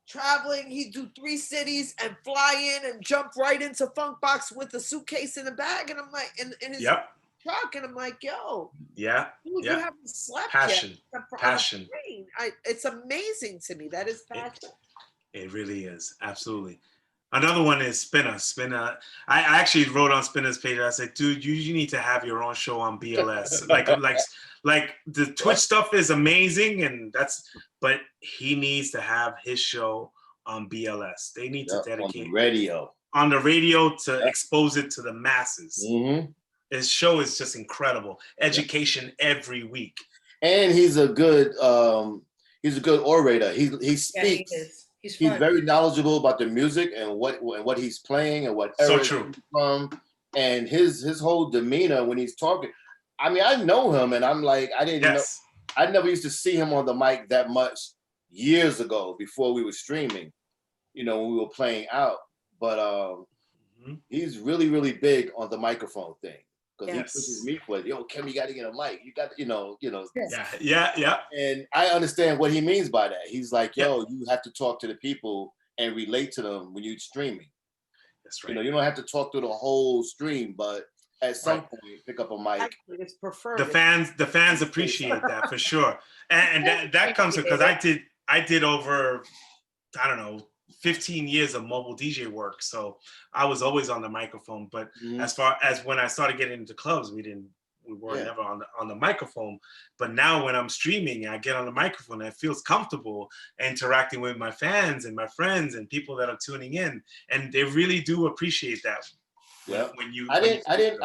Speaker 2: traveling. He'd do 3 cities and fly in and jump right into Funkbox with a suitcase and a bag, and I'm like, in his truck, and I'm like, yo, you haven't slept
Speaker 4: passion.
Speaker 2: yet.
Speaker 4: Passion.
Speaker 2: It's amazing to me. That is passion.
Speaker 4: It really is. Absolutely. Another one is Spinner. I actually wrote on Spinner's page. I said, dude, you need to have your own show on BLS. like the Twitch stuff is amazing, but he needs to have his show on BLS. They need to dedicate on the radio to expose it to the masses.
Speaker 3: Mm-hmm.
Speaker 4: His show is just incredible. Education every week.
Speaker 3: And he's a good orator. He speaks.
Speaker 1: He's
Speaker 3: very knowledgeable about the music and what he's playing and what era he's from. And his whole demeanor when he's talking. I mean, I know him, and I'm like, I didn't know. I never used to see him on the mic that much years ago before we were streaming. When we were playing out. But he's really, really big on the microphone thing. Because he pushes me for, yo, Kim, you got to get a mic. You got,
Speaker 4: Yeah.
Speaker 3: And I understand what he means by that. He's like, yo, you have to talk to the people and relate to them when you're streaming.
Speaker 4: That's right.
Speaker 3: You don't have to talk through the whole stream, but at some point, pick up a mic.
Speaker 2: Actually, it's preferred.
Speaker 4: The fans appreciate that for sure, and that comes because I did over, I don't know, 15 years of mobile DJ work, so I was always on the microphone. But as far as when I started getting into clubs, we weren't never on the microphone. But now when I'm streaming, I get on the microphone. And it feels comfortable interacting with my fans and my friends and people that are tuning in, and they really do appreciate that.
Speaker 3: Yeah. I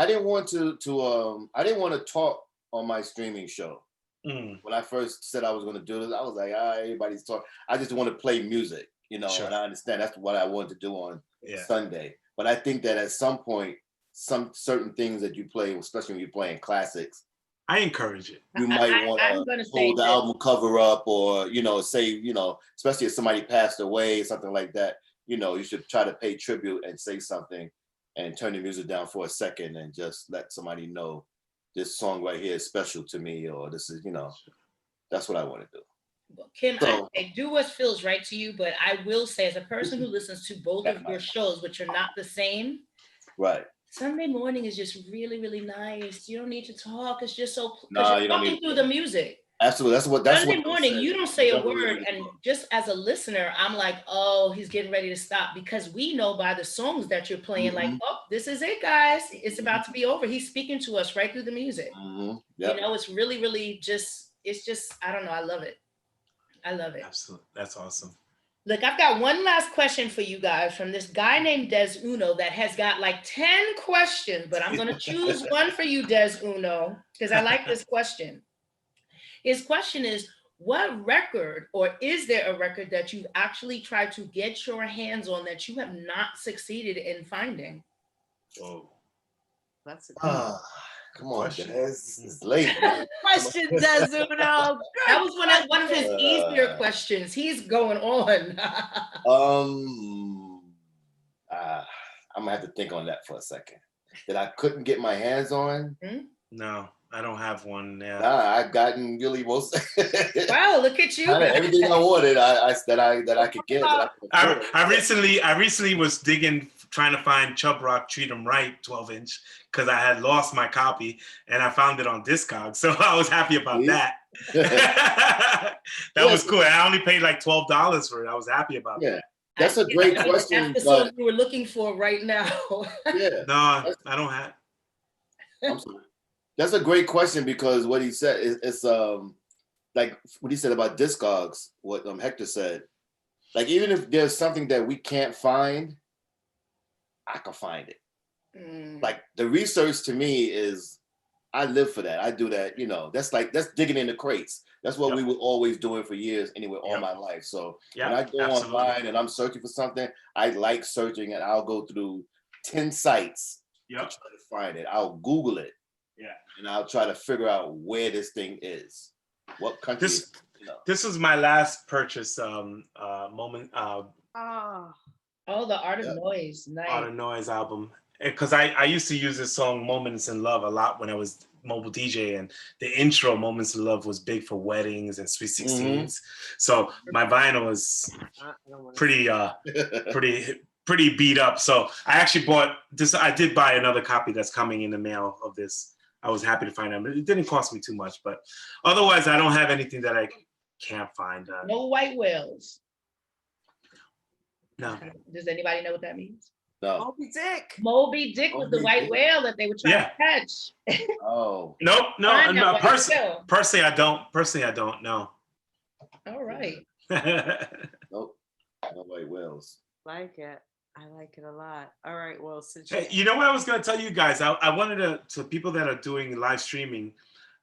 Speaker 3: didn't want to talk on my streaming show. When I first said I was going to do this, I was like, everybody's talking. I just want to play music. And I understand that's what I wanted to do on Sunday. But I think that at some point, some certain things that you play, especially when you're playing classics,
Speaker 4: I encourage it.
Speaker 3: You might want to hold the album cover up, or say, especially if somebody passed away or something like that. You should try to pay tribute and say something, and turn the music down for a second and just let somebody know this song right here is special to me, or this is, that's what I want to do.
Speaker 1: Well, Kim, I do what feels right to you, but I will say, as a person who listens to both of your shows, which are not the same,
Speaker 3: right?
Speaker 1: Sunday morning is just really, really nice. You don't need to talk. It's just so
Speaker 3: you're talking
Speaker 1: through the music.
Speaker 3: Absolutely,
Speaker 1: Sunday morning, you don't say a word, and just as a listener, I'm like, oh, he's getting ready to stop, because we know by the songs that you're playing, like, oh, this is it, guys. It's about to be over. He's speaking to us right through the music.
Speaker 3: Yep.
Speaker 1: It's really, really it's just, I don't know. I love it. I love it.
Speaker 4: Absolutely. That's awesome.
Speaker 1: Look, I've got one last question for you guys from this guy named Des Uno that has got like 10 questions, but I'm going to choose one for you, Des Uno, because I like this question. His question is, what record, or is there a record that you've actually tried to get your hands on that you have not succeeded in finding?
Speaker 4: Whoa.
Speaker 2: That's a
Speaker 3: come on, Des. It's late.
Speaker 2: Question, Des Uno.
Speaker 1: That was one of his easier questions. He's going on.
Speaker 3: I'm gonna have to think on that for a second. That I couldn't get my hands on.
Speaker 4: No, I don't have one. Yeah.
Speaker 3: I've gotten really most.
Speaker 1: Wow, look at you!
Speaker 3: Everything I wanted, that I could get.
Speaker 4: I recently was trying to find Chub Rock Treat 'Em Right 12-inch because I had lost my copy and I found it on Discogs. So I was happy about that. That was cool. I only paid like $12 for it. I was happy about that.
Speaker 3: That's a great question.
Speaker 1: That's the song we were looking for right now.
Speaker 4: No, I don't have.
Speaker 3: I'm sorry. That's a great question because what he said is like what he said about Discogs, what Hector said. Like even if there's something that we can't find, I can find it. Like the research to me is, I live for that. I do that, you know, that's digging in the crates. That's what we were always doing for years anyway, all my life. So when I go online and I'm searching for something, I like searching and I'll go through 10 sites to try to find it. I'll Google it. And I'll try to figure out where this thing is. What country
Speaker 4: This was my last purchase moment.
Speaker 1: The Art of Noise. Nice.
Speaker 4: Art of Noise album. Because I used to use this song Moments in Love a lot when I was mobile DJ, and the intro Moments in Love was big for weddings and Sweet 16s. So my vinyl was pretty beat up. So I actually bought this. I did buy another copy that's coming in the mail of this. I was happy to find it. It didn't cost me too much, but otherwise I don't have anything that I can't find.
Speaker 1: No white whales.
Speaker 4: No.
Speaker 1: Does anybody know what that means?
Speaker 3: No.
Speaker 2: Moby Dick.
Speaker 1: Moby Dick was the white whale that they were trying to catch.
Speaker 3: Oh.
Speaker 4: No. Personally, I don't know.
Speaker 1: All right.
Speaker 3: Nope. No white whales.
Speaker 2: Like it. I like it a lot. All right. Well, since
Speaker 4: you know what I was going to tell you guys, I wanted to people that are doing live streaming,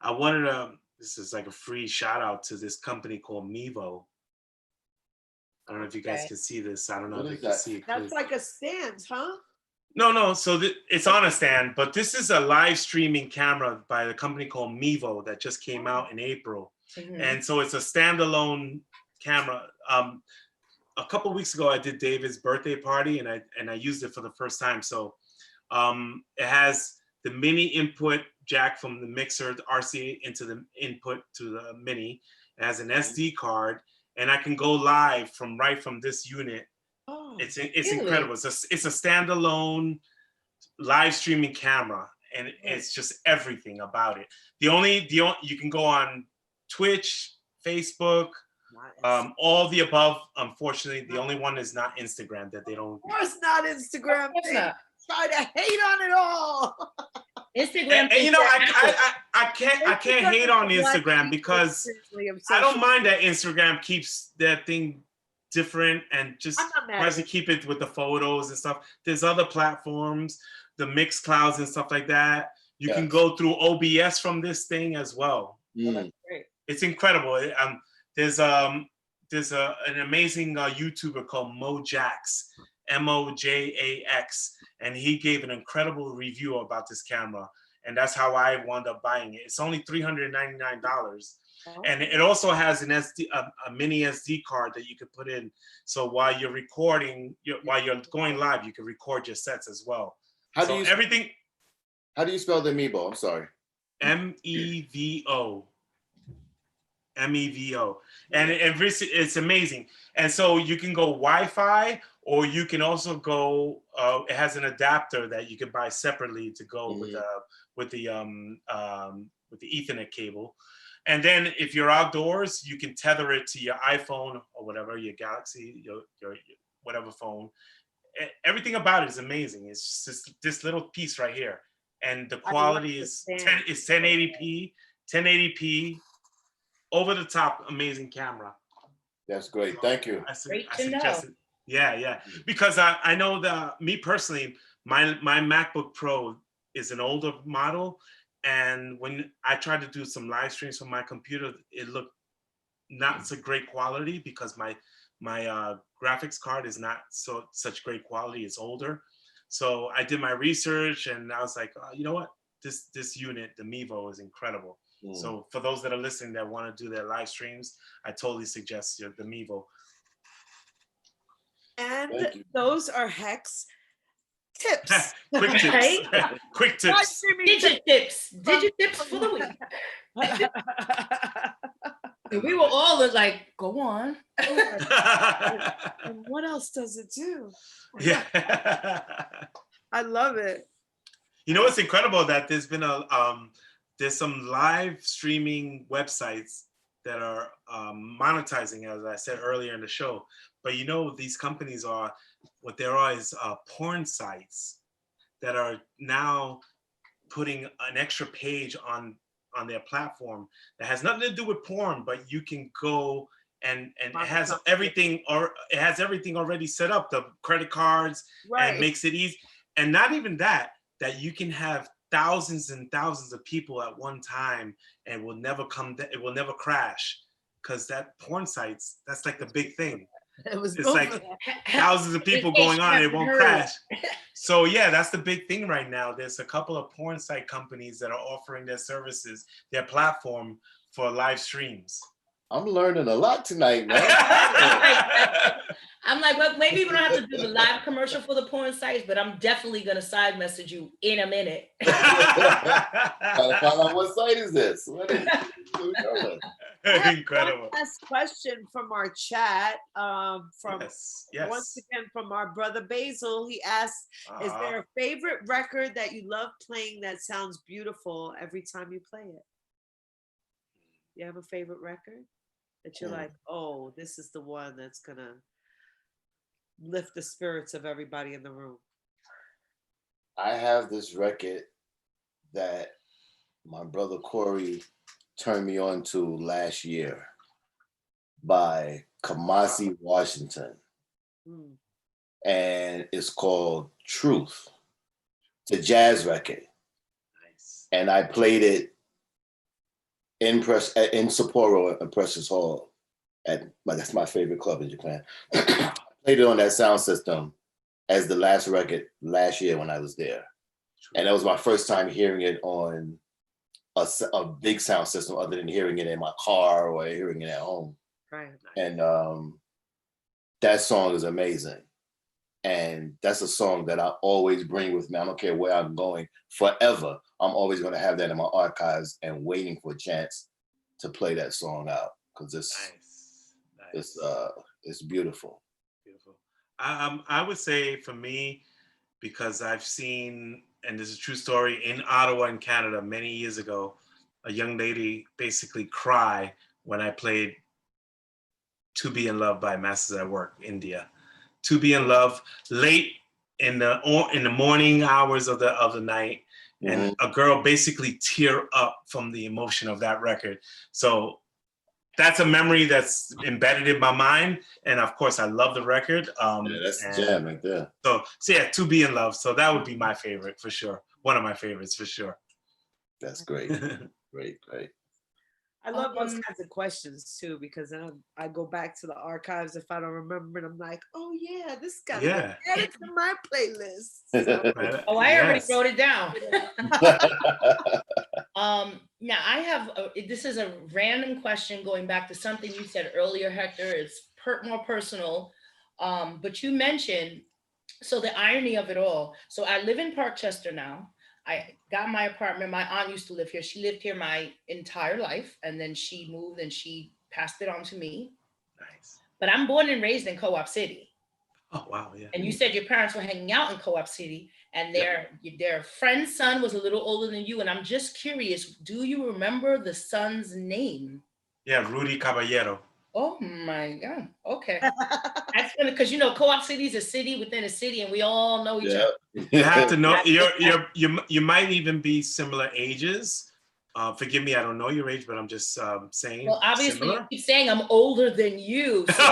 Speaker 4: I wanted to. This is like a free shout out to this company called Mevo. I don't know if you guys can see this. I don't know if you can see it.
Speaker 2: That's like a stand, huh?
Speaker 4: No. So it's on a stand, but this is a live streaming camera by the company called Mevo that just came out in April. And so it's a standalone camera. A couple of weeks ago, I did David's birthday party, and I used it for the first time. So it has the mini input jack from the mixer, the RCA into the input to the mini. It has an SD card, and I can go live from this unit. It's incredible. It's a standalone live streaming camera, and it's just everything about it. You can go on Twitch, Facebook. All the above. Unfortunately, the only one is not Instagram that they don't.
Speaker 2: Of course not Instagram. Try to hate on it all.
Speaker 1: Instagram.
Speaker 4: And you know, I can't hate on Instagram because I don't mind that Instagram keeps that thing different and just tries to keep it with the photos and stuff. There's other platforms, the Mix Clouds and stuff like that. You can go through OBS from this thing as well.
Speaker 2: That's great.
Speaker 4: It's incredible. There's an amazing YouTuber called Mojax, MOJAX, and he gave an incredible review about this camera, and that's how I wound up buying it. It's only $399, and it also has an a mini SD card that you could put in. So while you're recording, while you're going live, you can record your sets as well. How do you
Speaker 3: spell the Mevo? I'm sorry.
Speaker 4: MEVO. MEVO, and it's amazing. And so you can go Wi-Fi, or you can also go. It has an adapter that you can buy separately to go with the Ethernet cable. And then if you're outdoors, you can tether it to your iPhone or whatever, your Galaxy, your whatever phone. Everything about it is amazing. It's just this little piece right here, and the quality is 1080p. Over the top, amazing camera.
Speaker 3: That's great. Thank you.
Speaker 1: Great to know.
Speaker 4: Yeah. Because I know that me personally, my MacBook Pro is an older model, and when I tried to do some live streams from my computer, it looked not so great quality because my graphics card is not such great quality. It's older, so I did my research, and I was like, you know what, this unit, the Mevo, is incredible. So for those that are listening that want to do their live streams, I totally suggest the Mevo.
Speaker 2: And those are Hex tips.
Speaker 4: Quick tips.
Speaker 1: Right?
Speaker 4: Quick tips.
Speaker 1: Digit tips. Digit tips for the week. And we were all like, go on.
Speaker 2: And what else does it do?
Speaker 4: Yeah.
Speaker 2: I love it.
Speaker 4: You know what's incredible, that there's been there's some live streaming websites that are monetizing, as I said earlier in the show. But you know, these companies are, what there are is porn sites that are now putting an extra page on their platform that has nothing to do with porn, but you can go and it has everything, or it has everything already set up, the credit cards, and makes it easy. And not even that you can have thousands and thousands of people at one time, and it will never crash, because that porn sites, that's like the big thing. It's like thousands of people going on, and it won't crash. So yeah, that's the big thing right now. There's a couple of porn site companies that are offering their services, their platform, for live streams.
Speaker 3: I'm learning a lot tonight, man.
Speaker 1: I'm like, well, maybe we don't have to do the live commercial for the porn sites, but I'm definitely gonna side message you in a minute.
Speaker 3: Gotta find out what site is this.
Speaker 4: Incredible.
Speaker 2: One last question from our chat. From
Speaker 4: yes.
Speaker 2: once again from our brother Basil. He asked, "Is there a favorite record that you love playing that sounds beautiful every time you play it?" You have a favorite record that you're like, oh, this is the one that's gonna lift the spirits of everybody in the room?
Speaker 3: I have this record that my brother Corey turned me on to last year by Kamasi Washington. And it's called Truth. It's a jazz record.
Speaker 4: Nice.
Speaker 3: And I played it in Sapporo at Precious Hall. That's my favorite club in Japan. I played it on that sound system as the last record last year when I was there. And that was my first time hearing it on a big sound system other than hearing it in my car or hearing it at home.
Speaker 2: Right.
Speaker 3: And that song is amazing. And that's a song that I always bring with me. I don't care where I'm going forever. I'm always going to have that in my archives and waiting for a chance to play that song out, because it's beautiful.
Speaker 4: Beautiful. I would say for me, because I've seen, and this is a true story, in Ottawa in Canada many years ago, a young lady basically cry when I played To Be in Love by Masters at Work, India. To Be in Love, late in the morning hours of the night, and a girl basically tear up from the emotion of that record. So that's a memory that's embedded in my mind, and of course I love the record.
Speaker 3: That's the jam right there.
Speaker 4: So yeah, To Be in Love. So that would be my favorite for sure. One of my favorites for sure.
Speaker 3: That's great. Great.
Speaker 2: I love those kinds of questions too, because then I go back to the archives if I don't remember, and I'm like, oh yeah, this got added to my playlist. So.
Speaker 1: I already wrote it down. Now I have this is a random question going back to something you said earlier, Hector. It's more personal, but you mentioned, so the irony of it all. So I live in Parkchester now. I got my apartment. My aunt used to live here. She lived here my entire life, and then she moved and she passed it on to me.
Speaker 4: Nice.
Speaker 1: But I'm born and raised in Co-op City.
Speaker 4: Oh wow, yeah.
Speaker 1: And you said your parents were hanging out in Co-op City, and their friend's son was a little older than you. And I'm just curious, do you remember the son's name?
Speaker 4: Yeah, Rudy Caballero.
Speaker 1: Oh my God. Okay. That's funny, because Co-op City is a city within a city, and we all know each other.
Speaker 4: You have to know you might even be similar ages. Forgive me, I don't know your age, but I'm just saying.
Speaker 1: Well, obviously,
Speaker 4: similar.
Speaker 1: you keep saying I'm older than you. So.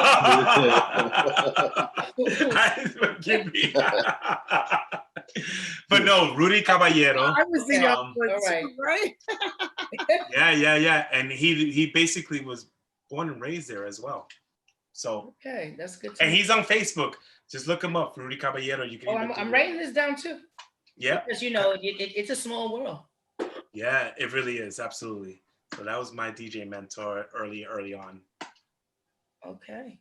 Speaker 4: Forgive me. But no, Rudy Caballero.
Speaker 2: I was the young one, right?
Speaker 4: Yeah. And he basically was born and raised there as well. So
Speaker 1: okay, that's good.
Speaker 4: And he's on Facebook. Just look him up, Rudy Caballero. You can.
Speaker 1: I'm writing this down too.
Speaker 4: Yeah.
Speaker 1: Because it's a small world.
Speaker 4: Yeah, it really is. Absolutely. So that was my DJ mentor early on.
Speaker 1: Okay.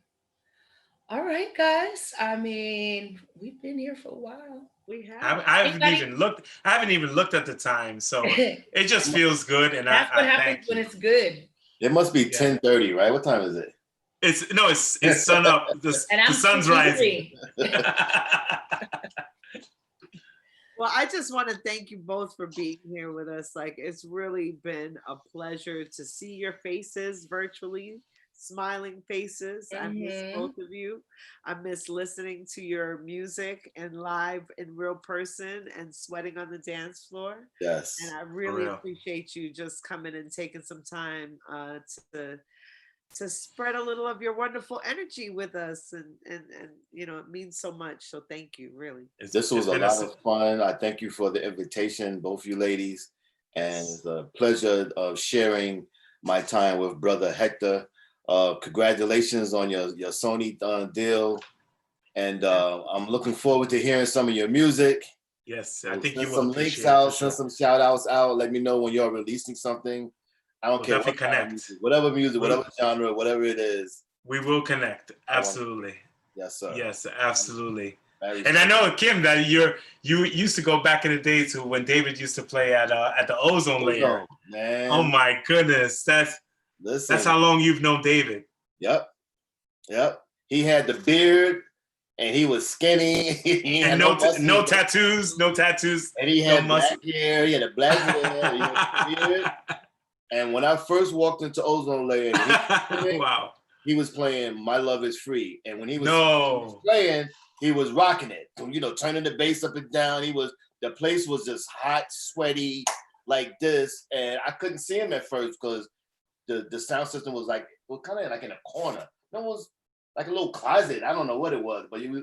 Speaker 1: All right, guys. I mean, we've been here for a while.
Speaker 2: We have.
Speaker 4: I haven't even looked at the time, so it just feels good. And
Speaker 1: that's what happens when it's good.
Speaker 3: It must be 10:30, right? What time is it?
Speaker 4: It's sun up. The sun's rising.
Speaker 2: Well, I just want to thank you both for being here with us. Like, it's really been a pleasure to see your faces virtually, smiling faces. I miss both of you. I miss listening to your music and live in real person and sweating on the dance floor.
Speaker 3: Yes.
Speaker 2: And I really appreciate you just coming and taking some time to spread a little of your wonderful energy with us, and you know, it means so much. So thank you, really.
Speaker 3: This was a lot of fun. I thank you for the invitation, both you ladies, and it's a pleasure of sharing my time with brother Hector. Congratulations on your Sony deal, and I'm looking forward to hearing some of your music.
Speaker 4: Yes, I think
Speaker 3: send
Speaker 4: you will
Speaker 3: some links out, send some shout outs out. Let me know when you're releasing something. I don't care what kind of music, whatever music, whatever genre, whatever it is.
Speaker 4: We will connect. Absolutely.
Speaker 3: Yes, sir.
Speaker 4: Yes, absolutely. And I know, Kim, that you used to go back in the day to when David used to play at the Ozone Layer.
Speaker 3: Man.
Speaker 4: Oh my goodness, that's how long you've known David.
Speaker 3: Yep. He had the beard, and he was skinny. He
Speaker 4: and no tattoos.
Speaker 3: And he had black hair. He had a black hair. He had a beard. And when I first walked into Ozone Layer,
Speaker 4: wow,
Speaker 3: he was playing "My Love Is Free," and when he was playing, he was rocking it. You know, turning the bass up and down. The place was just hot, sweaty, like this, and I couldn't see him at first because the sound system was kind of like in a corner. It was like a little closet. I don't know what it was, but he was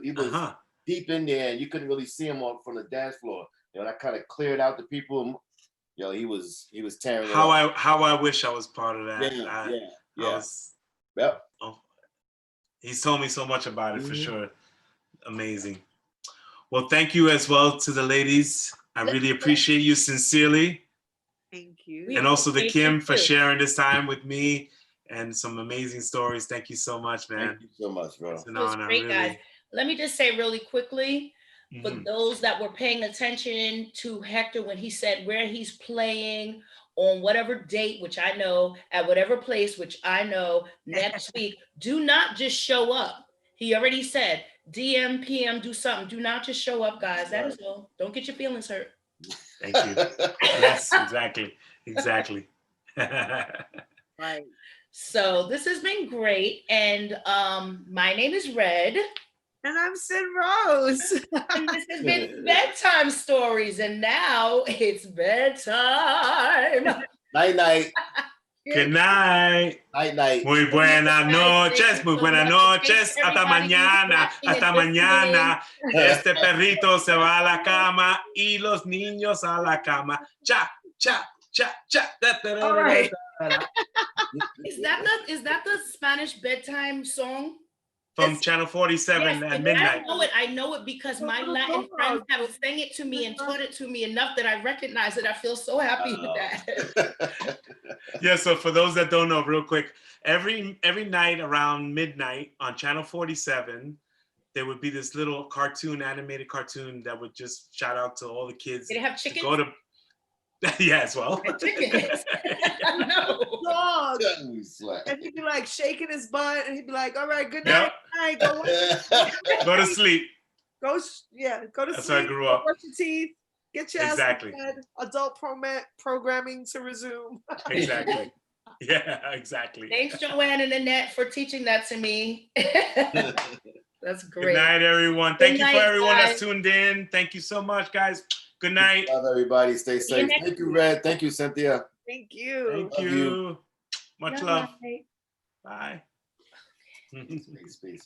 Speaker 3: deep in there, and you couldn't really see him from the dance floor. You know, I kind of cleared out the people. You know, he was tearing it up.
Speaker 4: How I wish I was part of that.
Speaker 3: Yeah.
Speaker 4: He's told me so much about it for sure. Amazing. Well, thank you as well to the ladies. I really appreciate you sincerely.
Speaker 2: Thank you.
Speaker 4: And also to Kim for sharing this time with me and some amazing stories. Thank you so much, man.
Speaker 3: Thank you so much, bro.
Speaker 1: It was great, guys. Let me just say really quickly, for those that were paying attention to Hector when he said where he's playing on whatever date, which I know, at whatever place, which I know, next week, do not just show up. He already said, DM, PM, do something. Do not just show up, guys. That is all. Don't get your feelings hurt.
Speaker 4: Thank you. Yes, exactly.
Speaker 2: Right.
Speaker 1: So this has been great. And my name is Red.
Speaker 2: And I'm Sid Rose.
Speaker 1: And this has been Bedtime Stories. And now it's bedtime.
Speaker 3: Night.
Speaker 4: Good night.
Speaker 3: Night.
Speaker 4: Muy buenas noches. Hasta mañana. Este perrito se va a la cama y los niños a la cama. Cha.
Speaker 1: All right. Is that the Spanish bedtime song?
Speaker 4: From Channel 47 at midnight.
Speaker 1: I know it because my Latin friends have sang it to me and taught it to me enough that I recognize it. I feel so happy with that.
Speaker 4: Yeah, so for those that don't know, real quick, every night around midnight on Channel 47, there would be this little animated cartoon that would just shout out to all the kids.
Speaker 1: Did it have chickens?
Speaker 4: Yeah, as well.
Speaker 1: Chickens. No.
Speaker 2: Dog. And he'd be like shaking his butt, and he'd be like, "All right, good night,
Speaker 4: Go to sleep.
Speaker 2: Go to sleep.
Speaker 4: That's how I grew up.
Speaker 2: Brush your teeth. Get your ass in bed. Adult programming to resume."
Speaker 4: Exactly. Yeah, exactly.
Speaker 1: Thanks, Joanne and Annette, for teaching that to me. That's great.
Speaker 4: Good night, everyone. Thank you for everyone that's tuned in. Thank you so much, guys. Good night.
Speaker 3: Love everybody. Stay safe. Thank you, Red. Thank you, Cynthia.
Speaker 2: Thank you.
Speaker 4: Thank you. Much love. Bye.
Speaker 3: Peace.